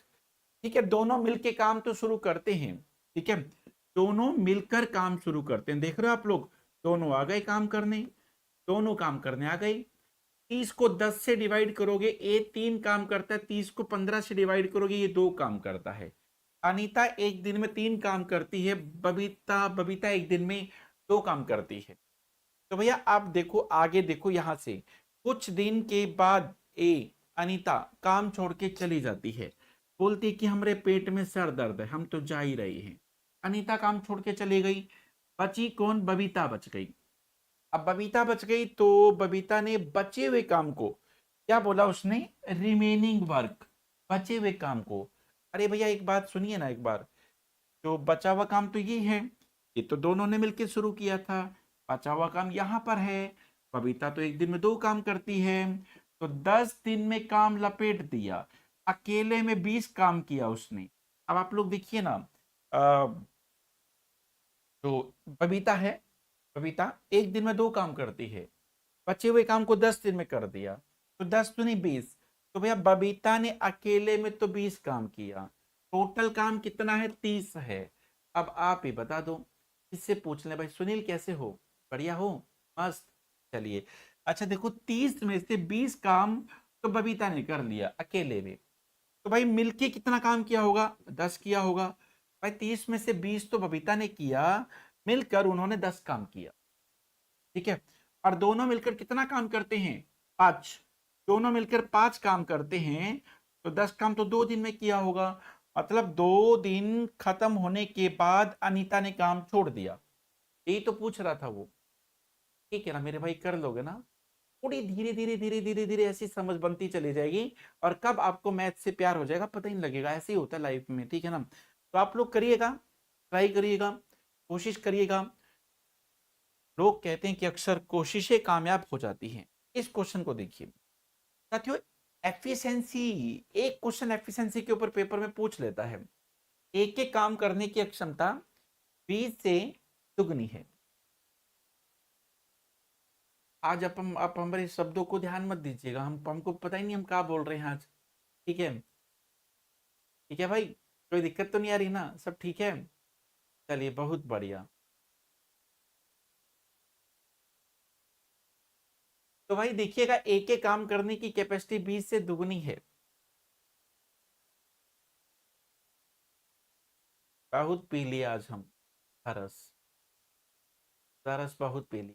[SPEAKER 1] ठीक है, दोनों मिलके काम तो शुरू करते हैं। ठीक है, दोनों मिलकर काम शुरू करते हैं। देख रहे हो आप लोग, दोनों आ गए काम करने, दोनों काम करने आ गए। 30 को 10 से डिवाइड करोगे, ए 3 काम करता है, 30 को 15 से डिवाइड करोगे, ये 2 काम करता है। अनीता एक दिन में 3 काम करती है, बबीता बबीता एक दिन में 2 काम करती है। तो भैया आप देखो आगे, देखो यहां से कुछ दिन के बाद ए अनीता काम छोड़ के चली जाती है, बोलती कि हमारे पेट में सर दर्द है, हम तो जा ही रहे हैं। अनीता काम छोड़ के चली गई, बची कौन? बबीता बच गई। अब बबीता बच गई तो बबीता ने बचे हुए काम को क्या बोला उसने? रिमेनिंग वर्क, बचे हुए काम को। अरे भैया एक बात सुनिए ना एक बार, जो बचा हुआ काम तो ये है, ये तो दोनों ने मिलकर शुरू किया था। बचा हुआ काम यहाँ पर है, बबीता तो एक दिन में 2 काम करती है, तो 10 दिन में काम लपेट दिया। अकेले में 20 काम किया उसने। अब आप लोग देखिए ना, जो बबीता है, बबीता एक दिन में 2 काम करती है, बचे हुए काम को 10 दिन में कर दिया, तो 10 तो नहीं 20। तो भैया बबीता ने अकेले में तो 20 काम किया, टोटल काम कितना है? 30 है। अब आप ही बता दो, इससे पूछ ले भाई सुनील कैसे हो? बढ़िया हो? मस्त। चलिए अच्छा देखो, 30 में से 20 काम तो बबीता ने कर लिया अकेले में, तो भाई मिलके कितना काम किया होगा? 10 किया होगा। भाई 30 में से 20 तो बबीता ने किया, मिलकर उन्होंने 10 काम किया। ठीक है, और दोनों मिलकर कितना काम करते हैं? 5। दोनों मिलकर 5 काम करते हैं, तो 10 काम तो 2 दिन में किया होगा, मतलब 2 दिन खत्म होने के बाद अनीता ने काम छोड़ दिया। यही तो पूछ रहा था वो। ठीक है ना मेरे भाई, कर लोगे ना? थोड़ी धीरे धीरे धीरे धीरे धीरे ऐसी समझ बनती चली जाएगी, और कब आपको मैथ से प्यार हो जाएगा पता ही नहीं लगेगा। ऐसे ही होता है लाइफ में, ठीक है ना। तो आप लोग करिएगा, ट्राई करिएगा, कोशिश करिएगा। लोग कहते हैं कि अक्सर कोशिशें कामयाब हो जाती हैं। इस क्वेश्चन को देखिए साथियों, एफिशिएंसी, एक क्वेश्चन एफिशिएंसी के ऊपर पेपर में पूछ लेता है। एक एक काम करने की क्षमता 20 से दुगनी है। आज आप हमारे शब्दों को ध्यान मत दीजिएगा, हमको पता ही नहीं हम क्या बोल रहे हैं आज। ठीक है, ठीक है भाई, कोई दिक्कत तो नहीं आ रही ना, सब ठीक है। चलिए बहुत बढ़िया। तो भाई देखिएगा, एक एक काम करने की कैपेसिटी 20 से दुगनी है। बहुत पी लिया आज हम, रस, रस बहुत पी ली।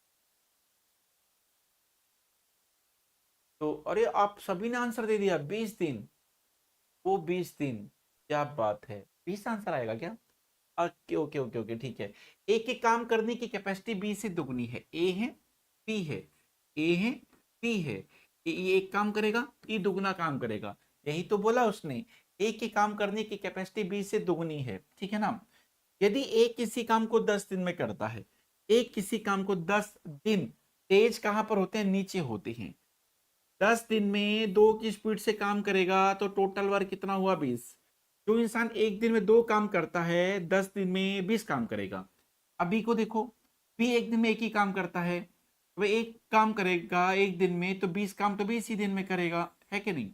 [SPEAKER 1] तो अरे आप सभी ने आंसर दे दिया, 20 दिन, वो 20 दिन, क्या बात है, 20 आंसर आएगा क्या? ओके ओके ओके ओके, ठीक है। एक एक काम करने की कैपेसिटी 20 से दुगनी है। ए है, पी है, ए है, पी है। ये एक काम करेगा, ये दुगना काम करेगा, यही तो बोला उसने। एक ही काम करने की कैपेसिटी 20 से दुगनी है, ठीक है ना। यदि एक किसी काम को 10 दिन में करता है, एक किसी काम को 10 दिन, तेज कहां पर होते हैं, नीचे होते हैं। 10 दिन में दो की स्पीड से काम करेगा तो टोटल वर्क कितना हुआ, 20। जो इंसान एक दिन में दो काम करता है, 10 दिन में 20 काम करेगा। अभी को देखो, भी एक दिन में एक ही काम करता है, तो वह एक काम करेगा एक दिन में, तो 20 काम तो 20 ही दिन में करेगा, है कि नहीं।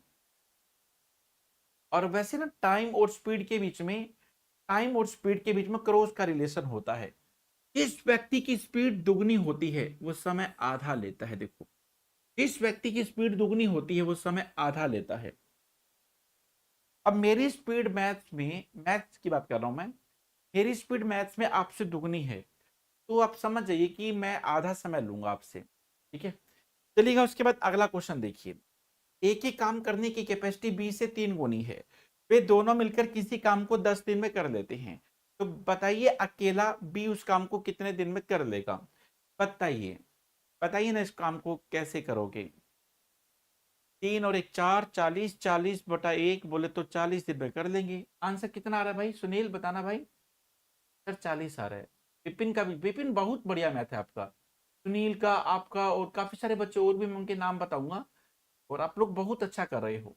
[SPEAKER 1] और वैसे ना टाइम और स्पीड के बीच में, टाइम और स्पीड के बीच में क्रॉस का रिलेशन होता है। जिस व्यक्ति की स्पीड दुगनी होती है वो समय आधा लेता है, देखो, जिस व्यक्ति की स्पीड दुगनी होती है वो समय आधा लेता है। अब मेरी स्पीड मैथ्स में, मैथ्स की बात कर रहा हूं मैं, मेरी स्पीड मैथ्स में आपसे दुगनी है, तो आप समझ जाइए कि मैं आधा समय लूंगा आपसे, ठीक है। चलिएगा, उसके बाद अगला क्वेश्चन देखिए। एक ही काम करने की कैपेसिटी 20 से 3 गुनी है, वे दोनों मिलकर किसी काम को 10 दिन में कर लेते हैं। तो बताइए अकेला बी उस काम को कितने दिन में कर लेगा। बताइए, बताइए ना, इस काम को कैसे करोगे। 3 और 1 4, 40, 40/1 बोले तो 40 दिन में कर लेंगे। आंसर कितना आ रहा है भाई, सुनील बताना भाई। सर 40 आ रहा है। विपिन का भी, विपिन बहुत बढ़िया मैथ है आपका, सुनील का, आपका, और काफी सारे बच्चे और भी मैं उनके नाम बताऊंगा, और आप लोग बहुत अच्छा कर रहे हो।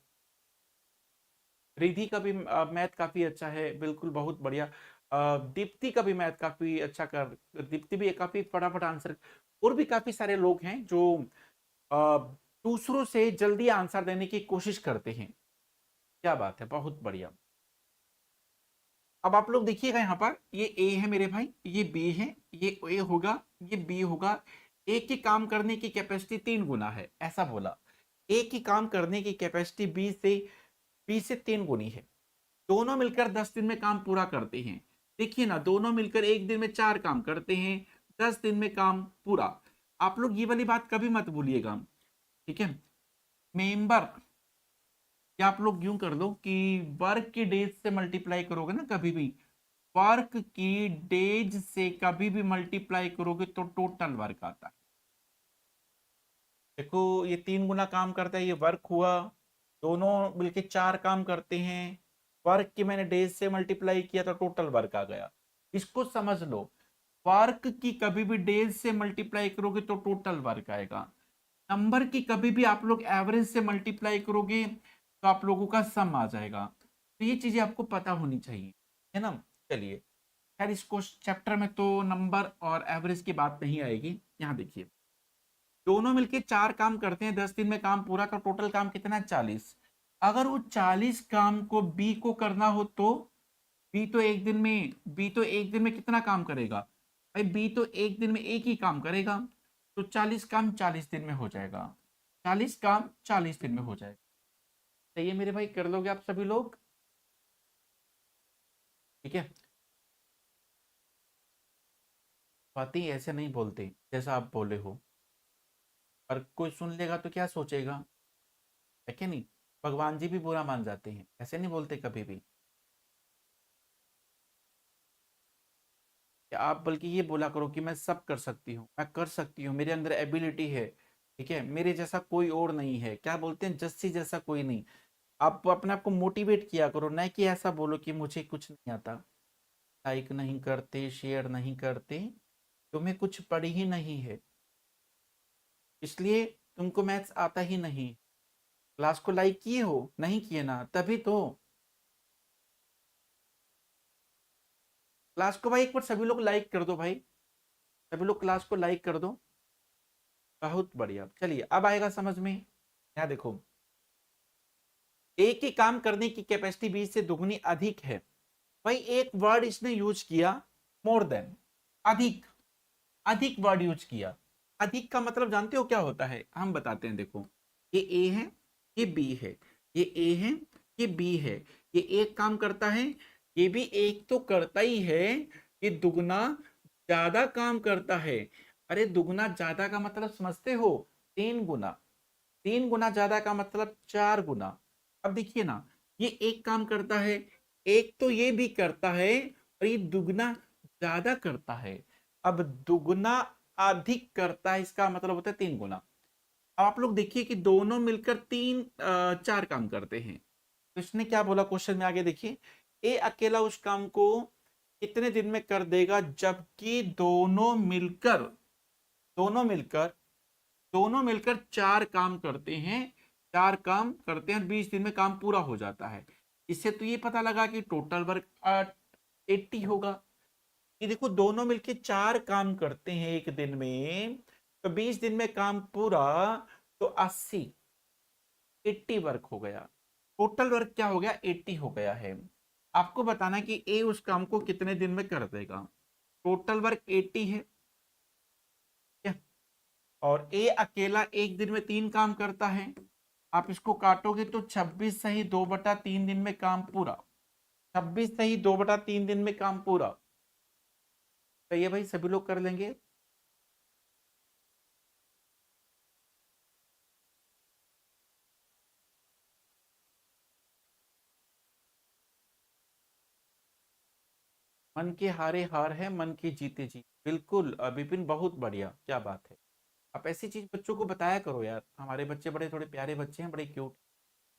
[SPEAKER 1] रिधि का भी मैथ काफी अच्छा है, बिल्कुल बहुत बढ़िया। दीप्ति का भी मैथ काफी अच्छा कर, दीप्ति भी काफी फटाफट आंसर। और भी काफी सारे लोग हैं जो अ, दूसरों से जल्दी आंसर देने की कोशिश करते हैं। क्या बात है, बहुत बढ़िया। अब आप लोग देखिएगा यहाँ पर, ये ए है मेरे भाई, ये बी है, ये ए होगा, ये बी होगा। एक ही काम करने की कैपेसिटी 3 गुना है, ऐसा बोला। एक ही काम करने की कैपेसिटी बी से 3 गुनी है। दोनों मिलकर 10 दिन में काम पूरा करते हैं। देखिए ना, दोनों मिलकर एक दिन में 4 काम करते हैं, 10 दिन में काम पूरा। आप लोग ये वाली बात कभी मत भूलिएगा, ठीक है। मेंबर, या आप लोग यूं कर लो कि वर्क की डेज से मल्टीप्लाई करोगे ना कभी भी, वर्क की डेज से कभी भी मल्टीप्लाई करोगे तो टोटल वर्क आता है। देखो ये 3 गुना काम करता है, ये वर्क हुआ, दोनों मिलके 4 काम करते हैं, वर्क की मैंने डेज से मल्टीप्लाई किया तो टोटल वर्क आ गया। इसको समझ लो, वर्क की कभी भी डेज से मल्टीप्लाई करोगे तो टोटल वर्क आएगा। नंबर की कभी भी आप लोग एवरेज से मल्टीप्लाई करोगे तो आप लोगों का सम आ जाएगा। तो ये चीजें आपको पता होनी चाहिए, है ना। चलिए, खैर इसको चैप्टर में तो नंबर और एवरेज की बात नहीं आएगी। यहाँ देखिए, दोनों मिलके 4 काम करते हैं, 10 दिन में काम पूरा, का टोटल काम कितना है, 40। अगर वो 40 काम को बी को करना हो तो बी तो एक दिन में कितना काम करेगा भाई, बी तो एक दिन में एक ही काम करेगा, तो 40 काम 40 दिन में हो जाएगा, 40 काम 40 दिन में हो जाएगा। सही है मेरे भाई, कर लोगे आप सभी लोग, ठीक है। बातें ऐसे नहीं बोलते जैसा आप बोले हो, और कोई सुन लेगा तो क्या सोचेगा, है कि नहीं। भगवान जी भी बुरा मान जाते हैं, ऐसे नहीं बोलते कभी भी। कि आप बल्कि ये बोला करो कि मैं सब कर सकती हूँ, मैं कर सकती हूँ, मेरे अंदर एबिलिटी है, ठीक है, मेरे जैसा कोई और नहीं है, क्या बोलते हैं, जस्सी जैसा कोई नहीं। आप अपने आप को मोटिवेट किया करो, ना कि ऐसा बोलो कि मुझे कुछ नहीं आता। लाइक नहीं करते, शेयर नहीं करते, तुम्हें कुछ पड़ी ही नहीं है, इसलिए तुमको मैथ्स आता ही नहीं। क्लास को लाइक किए हो, नहीं किए ना, तभी तो। क्लास को भाई एक बार सभी लोग लाइक कर दो भाई, सभी लोग क्लास को लाइक कर दो। बहुत बढ़िया, चलिए अब आएगा समझ में। यहाँ देखो, एक ही काम करने की कैपेसिटी 20 से दुगनी अधिक है। भाई एक वर्ड इसने यूज किया, मोर देन, अधिक। अधिक वर्ड यूज किया। अधिक का मतलब जानते हो क्या होता है, हम बताते हैं, देखो ये ए है, ये बी है, ये ए है, ये बी है, ये एक काम करता है, ये भी एक तो करता ही है, ये दुगना ज्यादा काम करता है। अरे दुगना ज्यादा का मतलब समझते हो, 3 गुना। 3 गुना ज्यादा का मतलब 4 गुना। अब देखिए ना, ये एक काम करता है, एक तो ये भी करता है, और ये दुगना ज्यादा करता है। अब दुगना अधिक करता है, इसका मतलब होता है 3 गुना। अब आप लोग देखिए कि दोनों मिलकर 4 काम करते हैं। तो इसने क्या बोला क्वेश्चन में, आगे देखिए, ए अकेला उस काम को कितने दिन में कर देगा, जबकि दोनों मिलकर दोनों मिलकर 4 काम करते हैं। 4 काम करते हैं और 20 दिन में काम पूरा हो जाता है। इससे तो ये पता लगा कि टोटल वर्क 80 होगा। ये देखो, दोनों मिलके 4 काम करते हैं एक दिन में, तो 20 दिन में काम पूरा, तो 80 वर्क हो गया। टोटल वर्क क्या हो गया, 80 हो गया है। आपको बताना है कि ए उस काम को कितने दिन में कर देगा। टोटल वर्क 80 है क्या? और ए अकेला एक दिन में 3 काम करता है। आप इसको काटोगे तो 26 सही 2/3 दिन में काम पूरा। 26 सही 2/3 दिन में काम पूरा। तो ये भाई सभी लोग कर लेंगे। मन के हारे हार है, मन के जीते जीत। बिल्कुल विपिन, बहुत बढ़िया, क्या बात है। आप ऐसी चीज बच्चों को बताया करो यार, हमारे बच्चे बड़े थोड़े प्यारे बच्चे हैं, बड़े क्यूट।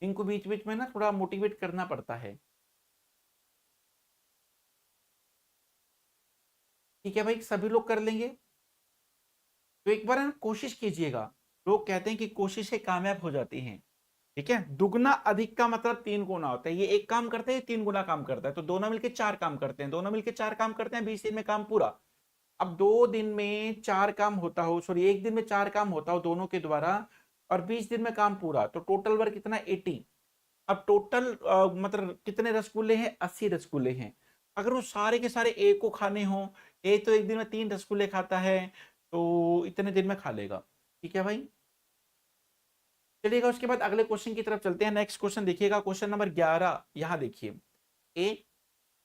[SPEAKER 1] इनको बीच बीच में ना थोड़ा मोटिवेट करना पड़ता है। ठीक है भाई, सभी लोग कर लेंगे। तो एक बार ना कोशिश कीजिएगा। लोग कहते हैं कि कोशिशें कामयाब हो जाती हैं। ठीक है, दुगना अधिक का मतलब 3 गुना होता है। ये एक काम करते हैं, 3 गुना काम करता है, तो दोनों मिलकर 4 काम करते हैं, दोनों मिलकर 4 काम करते हैं, 20 दिन में काम पूरा। अब 2 दिन में 4 काम होता हो, सॉरी एक दिन में 4 काम होता हो दोनों के द्वारा, और 20 दिन में काम पूरा, तो टोटल वर्क कितना, 80। अब टोटल मतलब कितने रसगुल्ले हैं, 80 रसगुल्ले हैं। अगर वो सारे के सारे एक को खाने हो, एक तो एक दिन में 3 रसगुल्ले खाता है, तो इतने दिन में खा लेगा। ठीक है भाई, चलिएगा उसके बाद अगले क्वेश्चन की तरफ चलते हैं। नेक्स्ट क्वेश्चन देखिएगा, क्वेश्चन नंबर 11। यहां देखिए, ए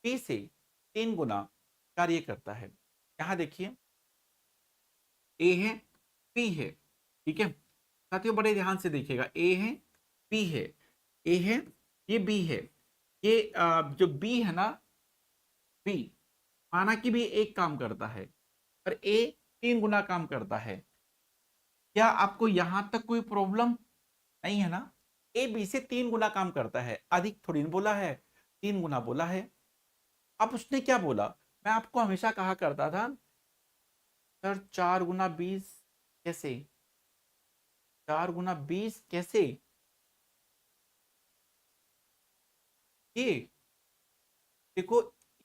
[SPEAKER 1] बी से 3 गुना कार्य करता है। यहां देखिए, ए है, बी है, ठीक है साथियों, बड़े ध्यान से देखिएगा, ए है, बी है, ए है, ये बी है। ये जो बी है ना, बी माना कि भी एक काम करता है, और ए 3 गुना काम करता है। क्या आपको यहां तक कोई प्रॉब्लम नहीं है ना? ए बी से 3 गुना काम करता है, अधिक थोड़ी ना बोला है, 3 गुना बोला है। अब उसने क्या बोला, मैं आपको हमेशा कहा करता था, सर 4 गुना 20 कैसे, 4 गुना 20 कैसे, ये देखो,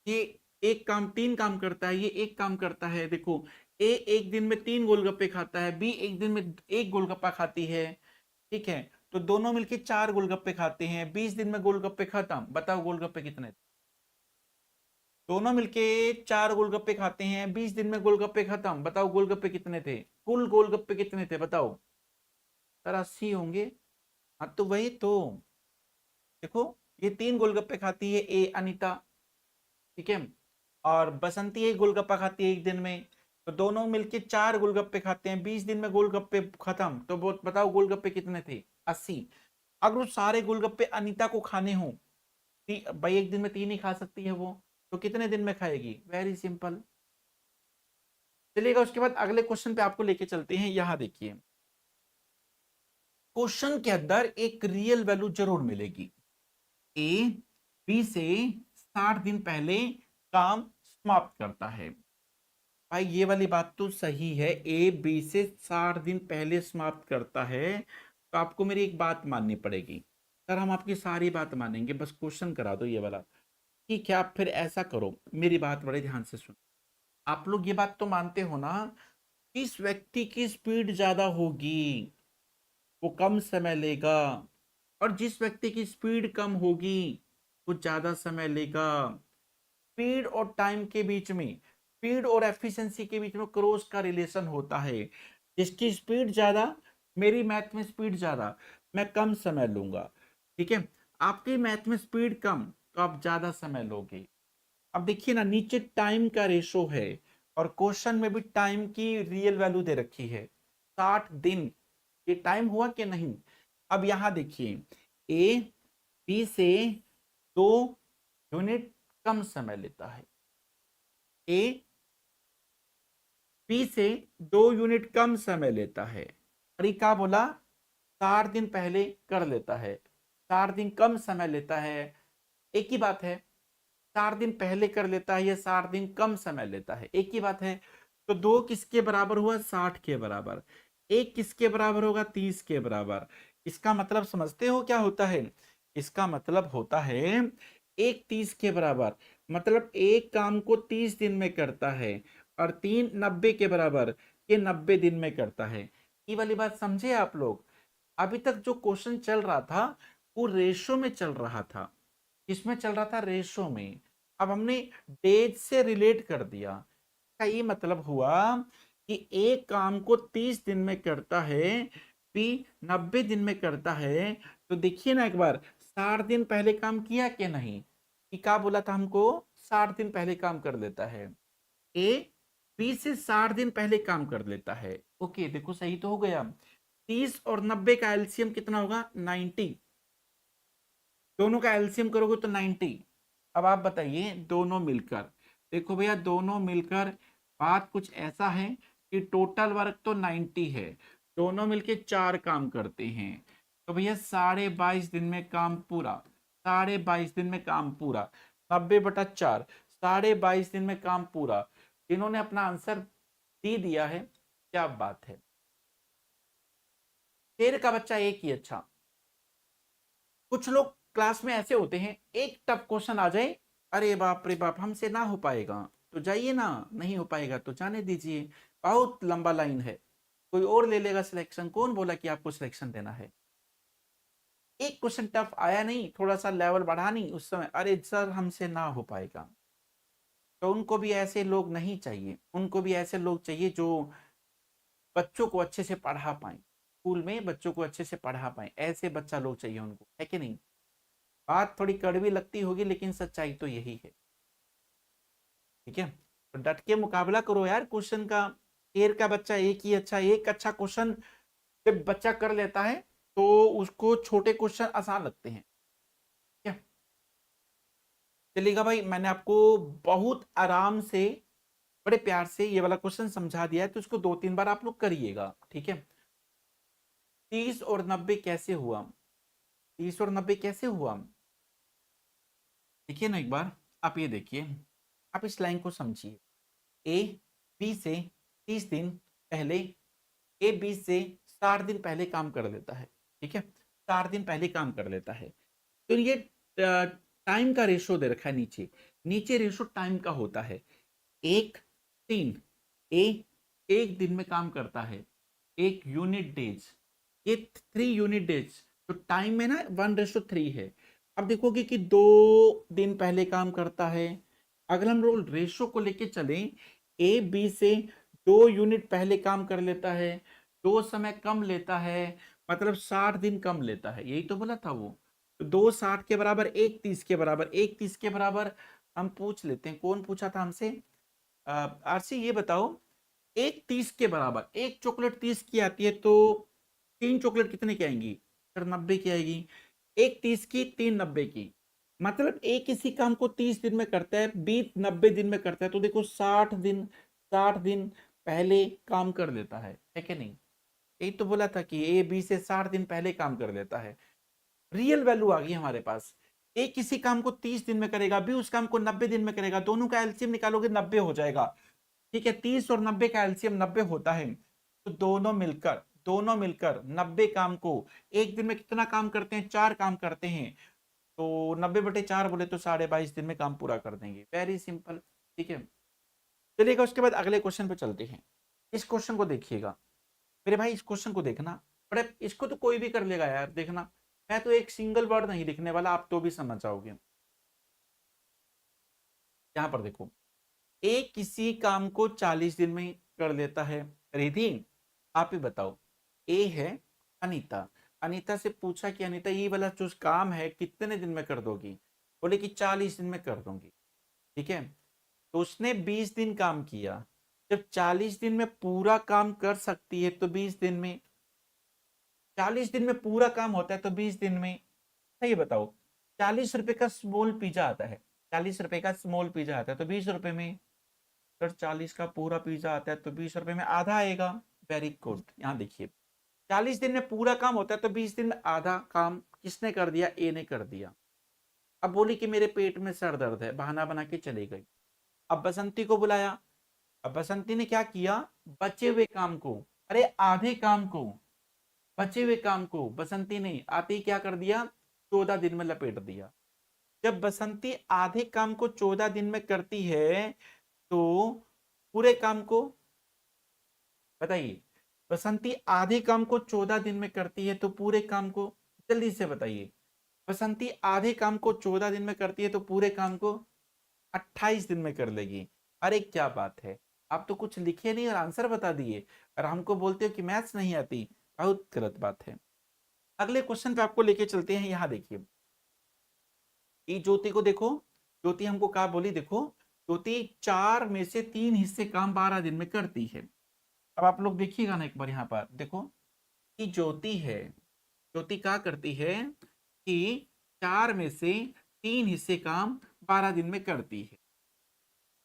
[SPEAKER 1] ये एक काम 3 काम करता है, ये एक काम करता है। देखो, ए एक दिन में 3 गोलगप्पे खाता है, बी एक दिन में एक गोलगप्पा खाती है। ठीक है, तो दोनों मिलके 4 गोलगप्पे खाते हैं, 20 दिन में गोलगप्पे खत्म। बताओ गोलगप्पे कितने थे? दोनों मिलके 4 गोलगप्पे खाते हैं, 20 दिन में गोलगप्पे खत्म। बताओ गोलगप्पे कितने थे, कुल गोलगप्पे कितने थे बताओ? सर 80 होंगे। हाँ तो वही तो, देखो, ये 3 गोलगप्पे खाती है ए अनीता, ठीक है, और बसंती एक गोलगप्पा खाती है एक दिन में, तो दोनों मिलके 4 गोलगप्पे खाते हैं, 20 दिन में गोलगप्पे खत्म। तो बताओ गोलगप्पे कितने थे, 80। अगर वो सारे गोलगप्पे अनीता को खाने हो, भाई एक दिन में 3 ही खा सकती है वो, तो कितने दिन में खाएगी, वेरी सिंपल। चलिएगा उसके बाद अगले क्वेश्चन पे आपको लेके चलते हैं। यहां देखिए, क्वेश्चन के अंदर एक रियल वैल्यू जरूर मिलेगी। ए बी से 60 दिन पहले काम समाप्त करता है। भाई ये वाली बात तो सही है, ए बी से 60 दिन पहले समाप्त करता है, तो आपको मेरी एक बात माननी पड़ेगी। सर हम आपकी सारी बात मानेंगे, बस क्वेश्चन करा दो ये वाला। ठीक है, आप फिर ऐसा करो, मेरी बात बड़े ध्यान से सुनो। आप लोग ये बात तो मानते हो ना, किस व्यक्ति की स्पीड ज्यादा होगी वो कम समय लेगा, और जिस व्यक्ति की स्पीड कम होगी वो ज्यादा समय लेगा। स्पीड और टाइम के बीच में, स्पीड और एफिशिएंसी के बीच में क्रॉस का रिलेशन होता है। जिसकी स्पीड ज्यादा, मेरी मैथ में स्पीड ज्यादा, मैं कम समय लूंगा। ठीक है, आपकी मैथ में स्पीड कम, तो आप ज्यादा समय लोगे। अब देखिए ना, नीचे टाइम का रेशो है और क्वेश्चन में भी टाइम की रियल वैल्यू दे रखी है 60 दिन। ये टाइम हुआ कि नहीं? अब यहां देखिए, ए बी से 2 यूनिट कम समय लेता है। ए बी से 2 यूनिट कम समय लेता है, और ये क्या बोला? 60 दिन पहले कर लेता है। 60 दिन कम समय लेता है, एक ही बात है। 60 दिन पहले कर लेता है या 60 दिन कम समय लेता है, एक ही बात है। तो 2 किसके बराबर हुआ? 60 के बराबर। एक किसके बराबर होगा? 30 के बराबर। इसका मतलब समझते हो क्या होता है? इसका मतलब होता है एक 30 के बराबर, मतलब एक काम को 30 दिन में करता है, और 3 90 के बराबर, ये 90 दिन में करता है। ये वाली बात समझे आप लोग? अभी तक जो क्वेश्चन चल रहा था वो रेशो में चल रहा था। किसमें चल रहा था? रेशो में। अब हमने डेज से रिलेट कर दिया। का ये मतलब हुआ कि एक काम को 30 दिन में करता है, बी 90 दिन में करता है। तो देखिए ना एक बार, 60 दिन पहले काम किया कि नहीं? कि क्या बोला था हमको? 60 दिन पहले काम कर लेता है। ए बी से 60 दिन पहले काम कर लेता है। ओके, देखो सही तो हो गया। 30 और 90 का एलसीएम कितना होगा? 90। दोनों का एलसीएम करोगे तो 90। अब आप बताइए, दोनों मिलकर, देखो भैया दोनों मिलकर बात कुछ ऐसा है कि टोटल वर्क तो 90 है, दोनों मिलके 4 काम करते हैं। तो भैया 22.5 दिन में काम पूरा। 22.5 दिन में काम पूरा, 90/4, 22.5 दिन में काम पूरा। इन्होंने अपना आंसर दे दिया है। क्या बात है, शेर का बच्चा एक ही। अच्छा, कुछ लोग क्लास में ऐसे होते हैं, एक टफ क्वेश्चन आ जाए, अरे बाप रे बाप हमसे ना हो पाएगा, तो जाइए ना, नहीं हो पाएगा तो जाने दीजिए, बहुत लंबा लाइन है, कोई और ले लेगा सिलेक्शन। कौन बोला कि आपको सिलेक्शन देना है? एक क्वेश्चन टफ आया नहीं, थोड़ा सा लेवल बढ़ा नहीं, उस समय अरे सर हमसे ना हो पाएगा। तो उनको भी ऐसे लोग नहीं चाहिए, उनको भी ऐसे लोग चाहिए जो बच्चों को अच्छे से पढ़ा पाए, स्कूल में बच्चों को अच्छे से पढ़ा पाए, ऐसे बच्चा लोग चाहिए उनको, है कि नहीं? बात थोड़ी कड़वी लगती होगी लेकिन सच्चाई तो यही है। ठीक है, तो डट के मुकाबला करो यार क्वेश्चन का। शेर का बच्चा एक ही। अच्छा, एक अच्छा क्वेश्चन जब बच्चा कर लेता है तो उसको छोटे क्वेश्चन आसान लगते हैं। ठीक है, चलिएगा भाई, मैंने आपको बहुत आराम से, बड़े प्यार से ये वाला क्वेश्चन समझा दिया है, तो इसको 2-3 बार आप लोग करिएगा। ठीक है, 30 और 90 कैसे हुआ? 30 और 90 कैसे हुआ? देखिए ना एक बार, आप ये देखिए, आप इस लाइन को समझिए। ए बी से 30 दिन पहले, ए बी से 60 दिन पहले काम कर लेता है। ठीक है, 60 दिन पहले काम कर लेता है। तो ये टाइम का रेशो दे रखा है नीचे। नीचे रेशो टाइम का होता है 1:3। ए एक दिन में काम करता है, 1 यूनिट डेज, ये 3 यूनिट डेज। तो टाइम में ना 1:3 है। अब देखोगे कि 2 दिन पहले काम करता है। अगर हम लोग रेशो को लेके चले, ए बी से 2 यूनिट पहले काम कर लेता है, 2 समय कम लेता है, मतलब 60 दिन कम लेता है, यही तो बोला था वो। तो 2 60 के बराबर, 1 30 के बराबर, 1 30 के बराबर। हम पूछ लेते हैं, कौन पूछा था हमसे? आरसी ये बताओ, 1 30 के बराबर, एक चॉकलेट 30 की आती है, तो 3 चॉकलेट कितने की आएंगी? सर 90 की आएगी। 1 30 की, 3 90 की, मतलब एक इसी काम को 30 दिन में करता है, बी 90 दिन में करता है, तो देखो 60 दिन, 60 दिन पहले काम कर लेता है कि नहीं? यही तो बोला था कि ए बी से 60 दिन पहले काम कर लेता है। रियल वैल्यू आ गई हमारे पास। ए किसी काम को 30 दिन में करेगा, बी उस काम को 90 दिन में करेगा, दोनों का एलसीएम निकालोगे 90 हो जाएगा। ठीक है, 30 और 90 का एलसीएम 90 होता है। तो दोनों मिलकर 90 काम को एक दिन में कितना काम करते हैं, 4 काम करते हैं। तो 90/4 बोले तो 22.5 दिन में काम पूरा कर देंगे। Very simple. ठीक है, चलिएगा उसके बाद अगले क्वेश्चन पे चलते हैं। इस क्वेश्चन को देखिएगा मेरे भाई, इस क्वेश्चन को देखना। बट इसको तो कोई भी कर लेगा यार, देखना। मैं तो एक सिंगल वर्ड नहीं लिखने वाला, आप तो भी समझ जाओगे। यहां पर देखो, ए किसी काम को 40 दिन में कर लेता है। रिधि, आप ही बताओ। ए है अनीता। अनीता से पूछा कि अनीता ये वाला जो काम है कितने दिन में कर दोगी, बोले कि 40 दिन में कर दूंगी। ठीक है, तो उसने 20 दिन काम किया। जब 40 दिन में पूरा काम कर सकती है तो 20 दिन में, 40 दिन में पूरा काम होता है तो 20 दिन में। सही बताओ, 40 रुपए का स्मॉल पिज्जा आता है, 40 रुपए का स्मॉल पिज्जा आता है तो 20 रुपए में। अगर 40 का पूरा पिज्जा आता है तो 20 रुपए में आधा आएगा। वेरी गुड, यहाँ देखिए 40 दिन में पूरा काम होता है तो 20 दिन में आधा काम किसने कर दिया, ए ने कर दिया। अब बोली कि मेरे पेट में सर दर्द है, बहाना बना के चली गई। अब बसंती को बुलाया। अब बसंती ने क्या किया, बचे हुए काम को, अरे आधे काम को, बचे हुए काम को बसंती ने आते ही क्या कर दिया, 14 दिन में लपेट दिया। जब बसंती आधे काम को 14 दिन में करती है तो पूरे काम को, बताइए, बसंती आधे काम को 14 दिन में करती है तो पूरे काम को, जल्दी से बताइए। बसंती आधे काम को 14 दिन में करती है तो पूरे काम को 28 दिन में कर लेगी। अरे क्या बात है, आप तो कुछ लिखे नहीं और आंसर बता दिए, और हमको बोलते हो कि मैथ्स नहीं आती। बहुत गलत बात है। अगले क्वेश्चन पे आपको लेके चलते हैं। यहाँ देखिए, ये ज्योति को देखो। ज्योति हमको क्या बोली, देखो ज्योति 4 में से 3 हिस्से काम 12 दिन में करती है। अब आप लोग देखिएगा ना एक बार, यहाँ पर देखो कि ज्योति है, ज्योति क्या करती है कि 4 में से 3 हिस्से काम 12 दिन में करती है।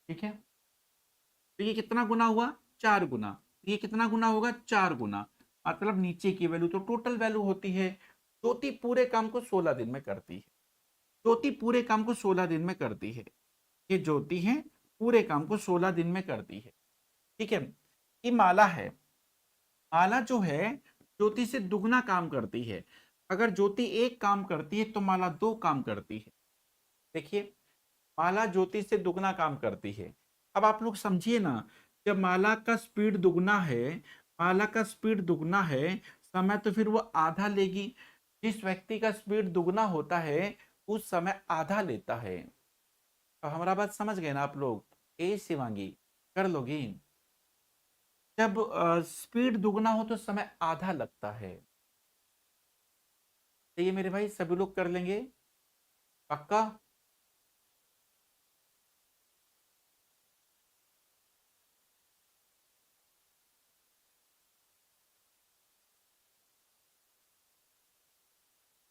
[SPEAKER 1] ठीक है, तो ये कितना गुना हुआ, 4 गुना। ये कितना गुना होगा, 4 गुना। मतलब नीचे की वैल्यू तो टोटल वैल्यू होती है। ज्योति पूरे काम को 16 दिन में करती है। ज्योति पूरे काम को 16 दिन में करती है। ये ज्योति है, पूरे काम को 16 दिन में करती है। ठीक है, ये माला है। माला जो है ज्योति से दुगना काम करती है। अगर ज्योति एक काम करती है तो माला 2 काम करती है। देखिए, माला ज्योति से दुगना काम करती है। अब आप लोग समझिए ना, जब माला का स्पीड दुगना है, माला का स्पीड दुगना है, समय तो फिर वो आधा लेगी। जिस व्यक्ति का स्पीड दुगना होता है उस समय आधा लेता है। तो हमारा बात समझ गए ना आप लोग। ए शिवांगी, कर लोगी। जब स्पीड दुगना हो तो समय आधा लगता है। तो ये मेरे भाई सभी लोग कर लेंगे, पक्का।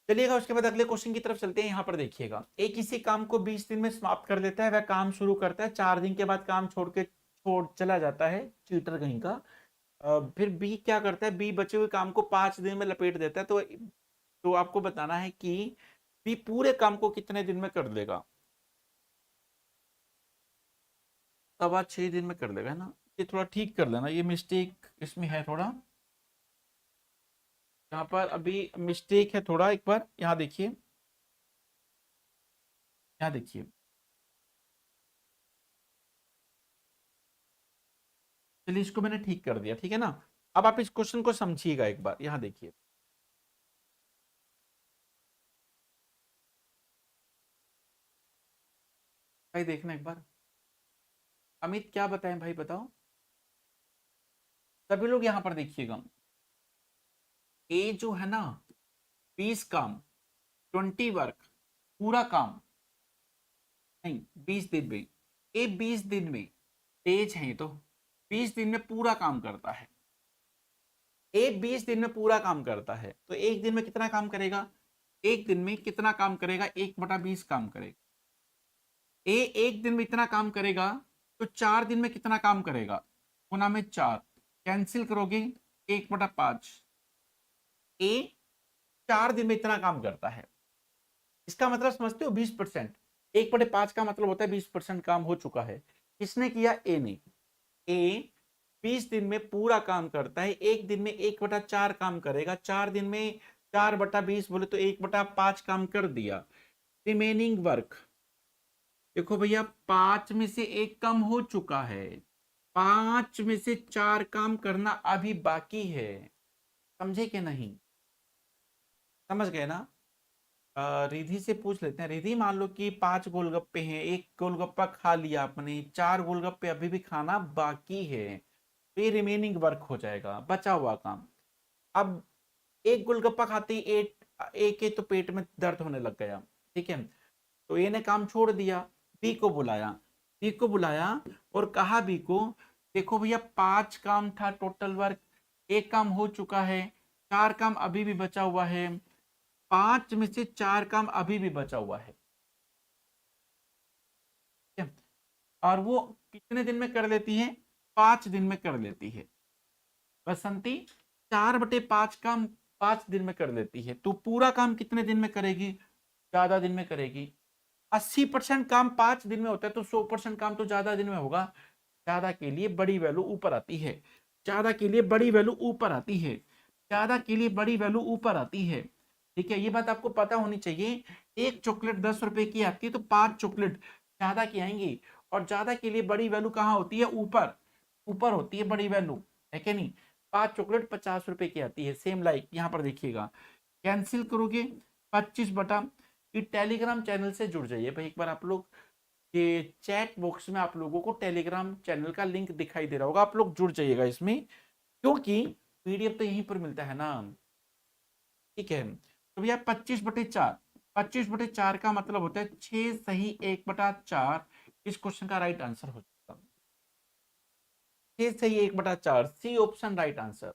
[SPEAKER 1] चलिएगा उसके बाद अगले क्वेश्चन की तरफ चलते हैं। यहाँ पर देखिएगा, एक किसी काम को 20 दिन में समाप्त कर देता है। वह काम शुरू करता है, 4 दिन के बाद काम छोड़ चला जाता है, चीटर कहीं का। फिर बी क्या करता है, बी बचे हुए काम को 5 दिन में लपेट देता है। तो आपको बताना है कि बी पूरे काम को कितने दिन में कर लेगा। तब आज 6 दिन में कर लेगा, है ना। ये थोड़ा ठीक कर लेना, ये मिस्टेक इसमें है थोड़ा। यहाँ पर अभी मिस्टेक है थोड़ा, एक बार यहाँ देखिए। यहाँ देखिए, चलिए इसको मैंने ठीक कर दिया, ठीक है ना। अब आप इस क्वेश्चन को समझिएगा एक बार, यहाँ देखिए। भाई देखना एक बार, अमित क्या बताएं भाई, बताओ। सभी लोग यहाँ पर देखिएगा, ए जो है ना, 20 काम, 20 वर्क, पूरा काम, नहीं 20 दिन में, ए 20 दिन में, तेज है ये तो, 20 दिन में पूरा काम करता है। ए 20 दिन में पूरा काम करता है तो एक दिन में कितना काम करेगा, एक दिन में कितना काम करेगा, 1/20 काम करेगा। ए एक दिन में इतना काम करेगा तो 4 दिन में कितना काम करेगा, गुना में 4, कैंसिल करोगे, 1/5। ए 4 दिन में इतना काम करता है, इसका मतलब समझते हो 20%। 1/5 का मतलब होता है 20% काम हो चुका है। किसने किया? ए ने। ए 20 दिन में पूरा काम करता है, एक दिन में 1/4 काम करेगा, 4 दिन में 4/20 बोले तो 1/5 काम कर दिया। रिमेनिंग वर्क देखो भैया, 5 में से 1 काम हो चुका है, 5 में से 4 काम करना अभी बाकी है। समझे कि नहीं? समझ गए ना? रिधि से पूछ लेते हैं। रिधि, मान लो कि 5 गोलगप्पे हैं, एक गोलगप्पा खा लिया आपने, 4 गोलगप्पे अभी भी खाना बाकी है, तो ये रिमेनिंग वर्क हो जाएगा, बचा हुआ काम। अब एक गोलगप्पा खाते ही एक के तो पेट में दर्द होने लग गया, ठीक है, तो ए ने काम छोड़ दिया, बी को बुलाया। बी को बुलाया और कहा बी को, देखो भैया 5 काम था टोटल वर्क, एक काम हो चुका है, 4 काम अभी भी बचा हुआ है, 5 में से 4 काम अभी भी बचा हुआ है, ठीक है? और वो कितने दिन में कर लेती है? 5 दिन में कर लेती है। बसंती 4/5 काम 5 दिन में कर लेती है, तो पूरा काम कितने दिन में करेगी? ज्यादा दिन में करेगी। 80% काम 5 दिन में होता है, तो 100% काम तो ज्यादा दिन में होगा। ज्यादा के लिए बड़ी वैल्यू ऊपर आती है, ज्यादा के लिए बड़ी वैल्यू ऊपर आती है, ज्यादा के लिए बड़ी वैल्यू ऊपर आती है, ठीक है? ये बात आपको पता होनी चाहिए। एक चॉकलेट 10 रुपए की आती है, तो 5 चॉकलेट ज्यादा की आएंगी, और ज्यादा के लिए बड़ी वैल्यू कहाँ होती है? ऊपर, ऊपर होती है बड़ी वैल्यू, है कि नहीं? 5 चॉकलेट 50 रुपए की आती है। सेम लाइक यहाँ पर देखिएगा, कैंसिल करोगे 25 बटा, ये टेलीग्राम चैनल से जुड़ जाइए भाई एक बार आप लोग, ये चैट बॉक्स में आप लोगों को टेलीग्राम चैनल का लिंक दिखाई दे रहा होगा, आप लोग जुड़ जाइएगा इसमें, क्योंकि पीडीएफ तो यहीं पर मिलता है ना, ठीक है? तो भैया 25/4, 25/4 का मतलब होता है 6 सही 1/4, इस क्वेश्चन का राइट आंसर हो जाएगा 6 सही 1/4, सी ऑप्शन राइट आंसर,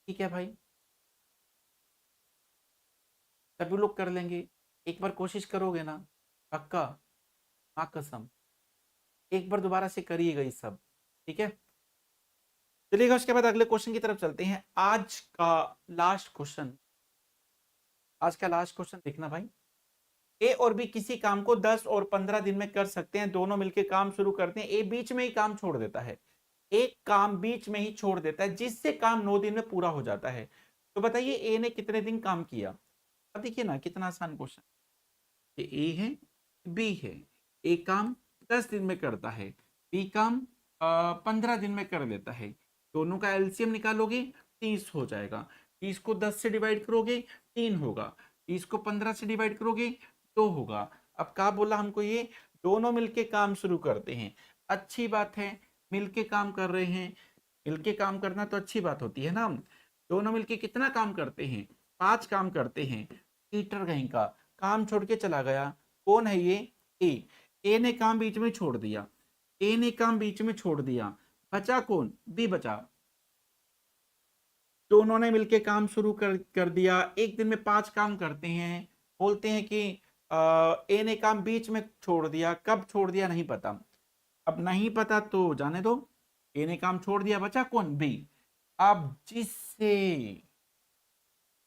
[SPEAKER 1] ठीक है भाई? सभी लोग कर लेंगे, एक बार कोशिश करोगे ना? पक्का? हाँ कसम, एक बार दोबारा से करिएगा ये सब, ठीक है? चलिएगा, उसके बाद अगले क्वेश्चन की तरफ चलते हैं। आज का लास्ट क्वेश्चन, आज का लास्ट क्वेश्चन देखना भाई। ए और बी किसी काम को 10 और 15 दिन में कर सकते हैं, दोनों मिलकर काम शुरू करते हैं, ए बीच में ही काम छोड़ देता है, एक काम बीच में ही छोड़ देता है, जिससे काम 9 दिन में पूरा हो जाता है। तो बताइए ए ने कितने दिन काम किया? अब देखिए ना कितना आसान क्वेश्चन, ये ए है, बी है, ए काम 10 दिन में करता है, बी काम 15 दिन में कर लेता है, दोनों का एलसीएम निकालोगे 30 हो जाएगा, 30 को 10 से डिवाइड करोगे 3 होगा, 30 को 15 से डिवाइड करोगे 2 होगा। अब क्या बोला हमको? ये दोनों मिलके काम शुरू करते हैं, अच्छी बात है, मिलके काम कर रहे हैं, मिलके काम करना तो अच्छी बात होती है ना। दोनों मिलके कितना काम करते हैं? 5 काम करते हैं। ईटर कहीं का काम छोड़ के चला गया, कौन है ये? ए। ए ने काम बीच में छोड़ दिया, ए ने काम बीच में छोड़ दिया, बचा कौन? बी बचा। दोनों ने मिलके काम शुरू कर दिया, एक दिन में 5 काम करते हैं, बोलते हैं कि ए ने काम बीच में छोड़ दिया, कब छोड़ दिया नहीं पता। अब नहीं पता तो जाने दो, ए ने काम छोड़ दिया, बचा कौन? बी। अब जिससे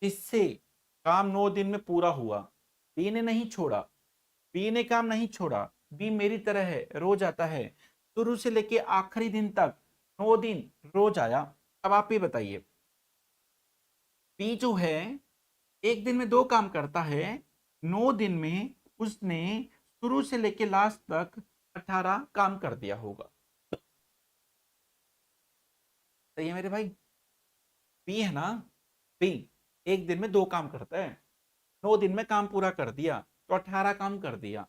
[SPEAKER 1] जिससे काम 9 दिन में पूरा हुआ, बी ने नहीं छोड़ा, बी ने काम नहीं छोड़ा, बी मेरी तरह है, रोज आता है, शुरू से लेके आखिरी दिन तक 9 दिन रोज आया। अब आप ये बताइए, बी जो है एक दिन में 2 काम करता है, 9 दिन में उसने शुरू से लेके लास्ट तक 18 काम कर दिया होगा। सही है मेरे भाई? बी है ना, बी एक दिन में 2 काम करता है, 9 दिन में काम पूरा कर दिया, तो 18 काम कर दिया,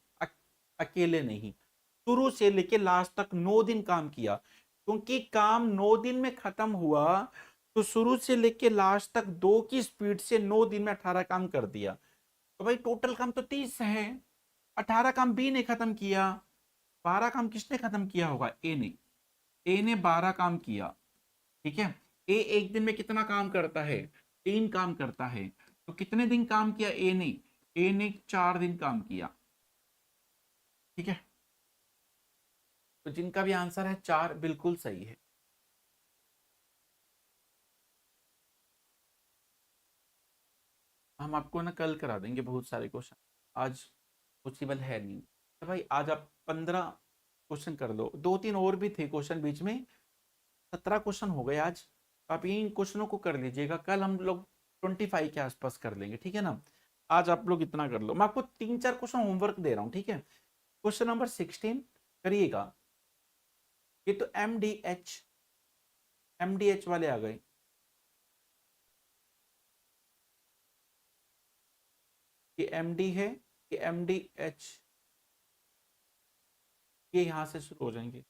[SPEAKER 1] अकेले नहीं, शुरू से लेके लास्ट तक 9 दिन काम किया, क्योंकि काम 9 दिन में खत्म हुआ, तो शुरू से लेके लास्ट तक 2 की स्पीड से 9 दिन में 18 काम कर दिया, तो भाई टोटल काम तो 30 है। 18 काम बी ने खत्म किया, 12 काम किसने खत्म किया होगा? ए ने। ए ने 12 काम किया, ठीक है? ए एक दिन में कितना काम करता है? 3 काम करता है, तो कितने दिन काम किया ए ने? ए ने 4 दिन काम किया, ठीक है? तो जिनका भी आंसर है 4 बिल्कुल सही है। हम आपको ना कल करा देंगे बहुत सारे क्वेश्चन, आज पॉसिबल है नहीं। तो भाई आज आप 15 क्वेश्चन कर लो, 2-3 और भी थे क्वेश्चन बीच में, 17 क्वेश्चन हो गए आज। आप इन क्वेश्चनों को कर लीजिएगा, कल हम लोग 25 के आसपास कर लेंगे, ठीक है ना। आज आप लोग इतना कर लो, मैं आपको 3-4 क्वेश्चन होमवर्क दे रहा हूँ, ठीक है। क्वेश्चन नंबर 16 करिएगा। ये तो एमडीएच वाले आ गए। ये एमडी है, ये एमडीएच, ये यहाँ से शुरू हो जाएंगे।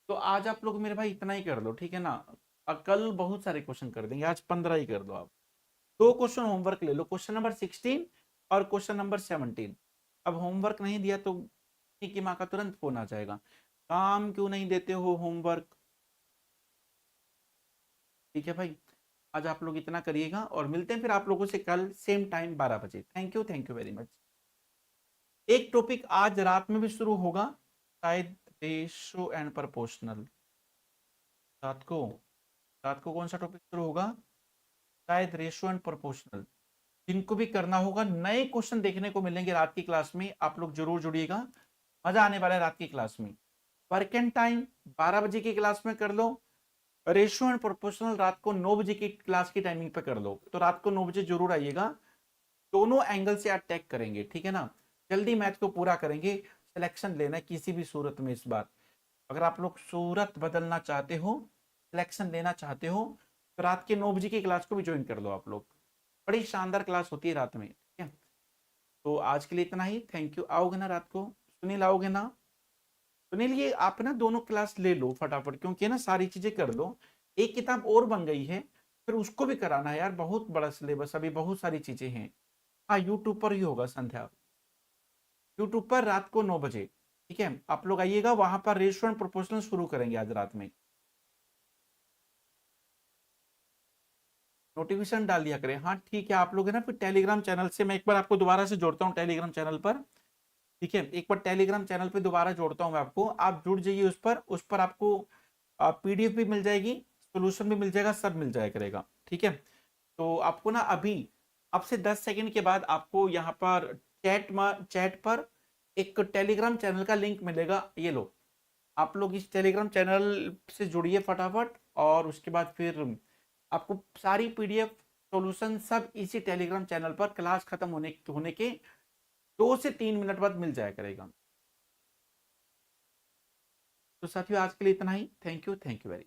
[SPEAKER 1] तो आज आप लोग मेरे भाई इतना ही कर लो, ठीक है ना। कल बहुत सारे क्वेश्चन कर देंगे, आज 15 ही कर दो आप। 2 क्वेश्चन होमवर्क ले लो, क्वेश्चन नंबर 16 और क्वेश्चन नंबर 17। अब होमवर्क नहीं दिया तो की माँ का तुरंत फोन आ जाएगा, काम क्यों नहीं देते हो होमवर्क। ठीक है भाई, आज आप लोग इतना करिएगा और मिलते हैं फिर आप लोगों से कल सेम टाइम 12 बजे। Thank you very much. एक टॉपिक आज रात में भी शुरू होगा शायद, रेशो एंड प्रोपोर्शनल। रात को, रात को कौन सा टॉपिक शुरू होगा, शायद रेशो एंड प्रोपोर्शनल। जिनको भी करना होगा, नए क्वेश्चन देखने को मिलेंगे रात की क्लास में, आप लोग जरूर जुड़िएगा, मजा आने वाला है रात की क्लास में। वर्क एंड टाइम 12 बजे की क्लास में कर लो, रेशियो एंड प्रोपोर्शनल रात को 9 बजे की क्लास की टाइमिंग पे कर लो। तो रात को 9 बजे जरूर आइएगा, दोनों एंगल से अटैक करेंगे, ठीक है ना। जल्दी मैथ को पूरा करेंगे, सिलेक्शन लेना है किसी भी सूरत में इस बार। अगर आप लोग सूरत बदलना चाहते हो, सिलेक्शन लेना चाहते हो, तो रात के 9 बजे की क्लास को भी ज्वाइन कर लो आप लोग, बड़ी शानदार क्लास होती है रात में, ठीक है। तो आज के लिए इतना ही, थैंक यू। आओगे ना रात को, सुनील आओगे ना। सुनील ये आप ना दोनों क्लास ले लो फटाफट, क्योंकि ना सारी चीजें कर लो। एक किताब और बन गई है, फिर उसको भी कराना है यार, बहुत बड़ा सिलेबस, अभी बहुत सारी चीजें हैं। हाँ यूट्यूब पर ही होगा संध्या, यूट्यूब पर रात को 9 बजे, ठीक है। आप लोग आइएगा, वहां पर रेस्टोरेंट प्रोपोर्शनल शुरू करेंगे आज रात में। नोटिफिकेशन डाल दिया करें, हाँ ठीक है। आप लोग है ना फिर टेलीग्राम चैनल से, मैं एक बार आपको दोबारा से जोड़ता हूँ टेलीग्राम चैनल पर, ठीक है। एक बार टेलीग्राम चैनल पे दोबारा जोड़ता हूँ मैं आपको, आप जुड़ जाइए उस पर आपको पीडीएफ भी मिल जाएगी, सोल्यूशन भी मिल जाएगा, सब मिल जाया करेगा, ठीक है। तो आपको ना अभी आपसे 10 सेकंड के बाद आपको यहाँ पर चैट पर एक टेलीग्राम चैनल का लिंक मिलेगा, ये लो। आप लोग इस टेलीग्राम चैनल से जुड़िए फटाफट, और उसके बाद फिर आपको सारी पीडीएफ सॉल्यूशन सब इसी टेलीग्राम चैनल पर क्लास खत्म होने के 2 से 3 मिनट बाद मिल जाया करेगा। तो साथियों आज के लिए इतना ही, थैंक यू वेरी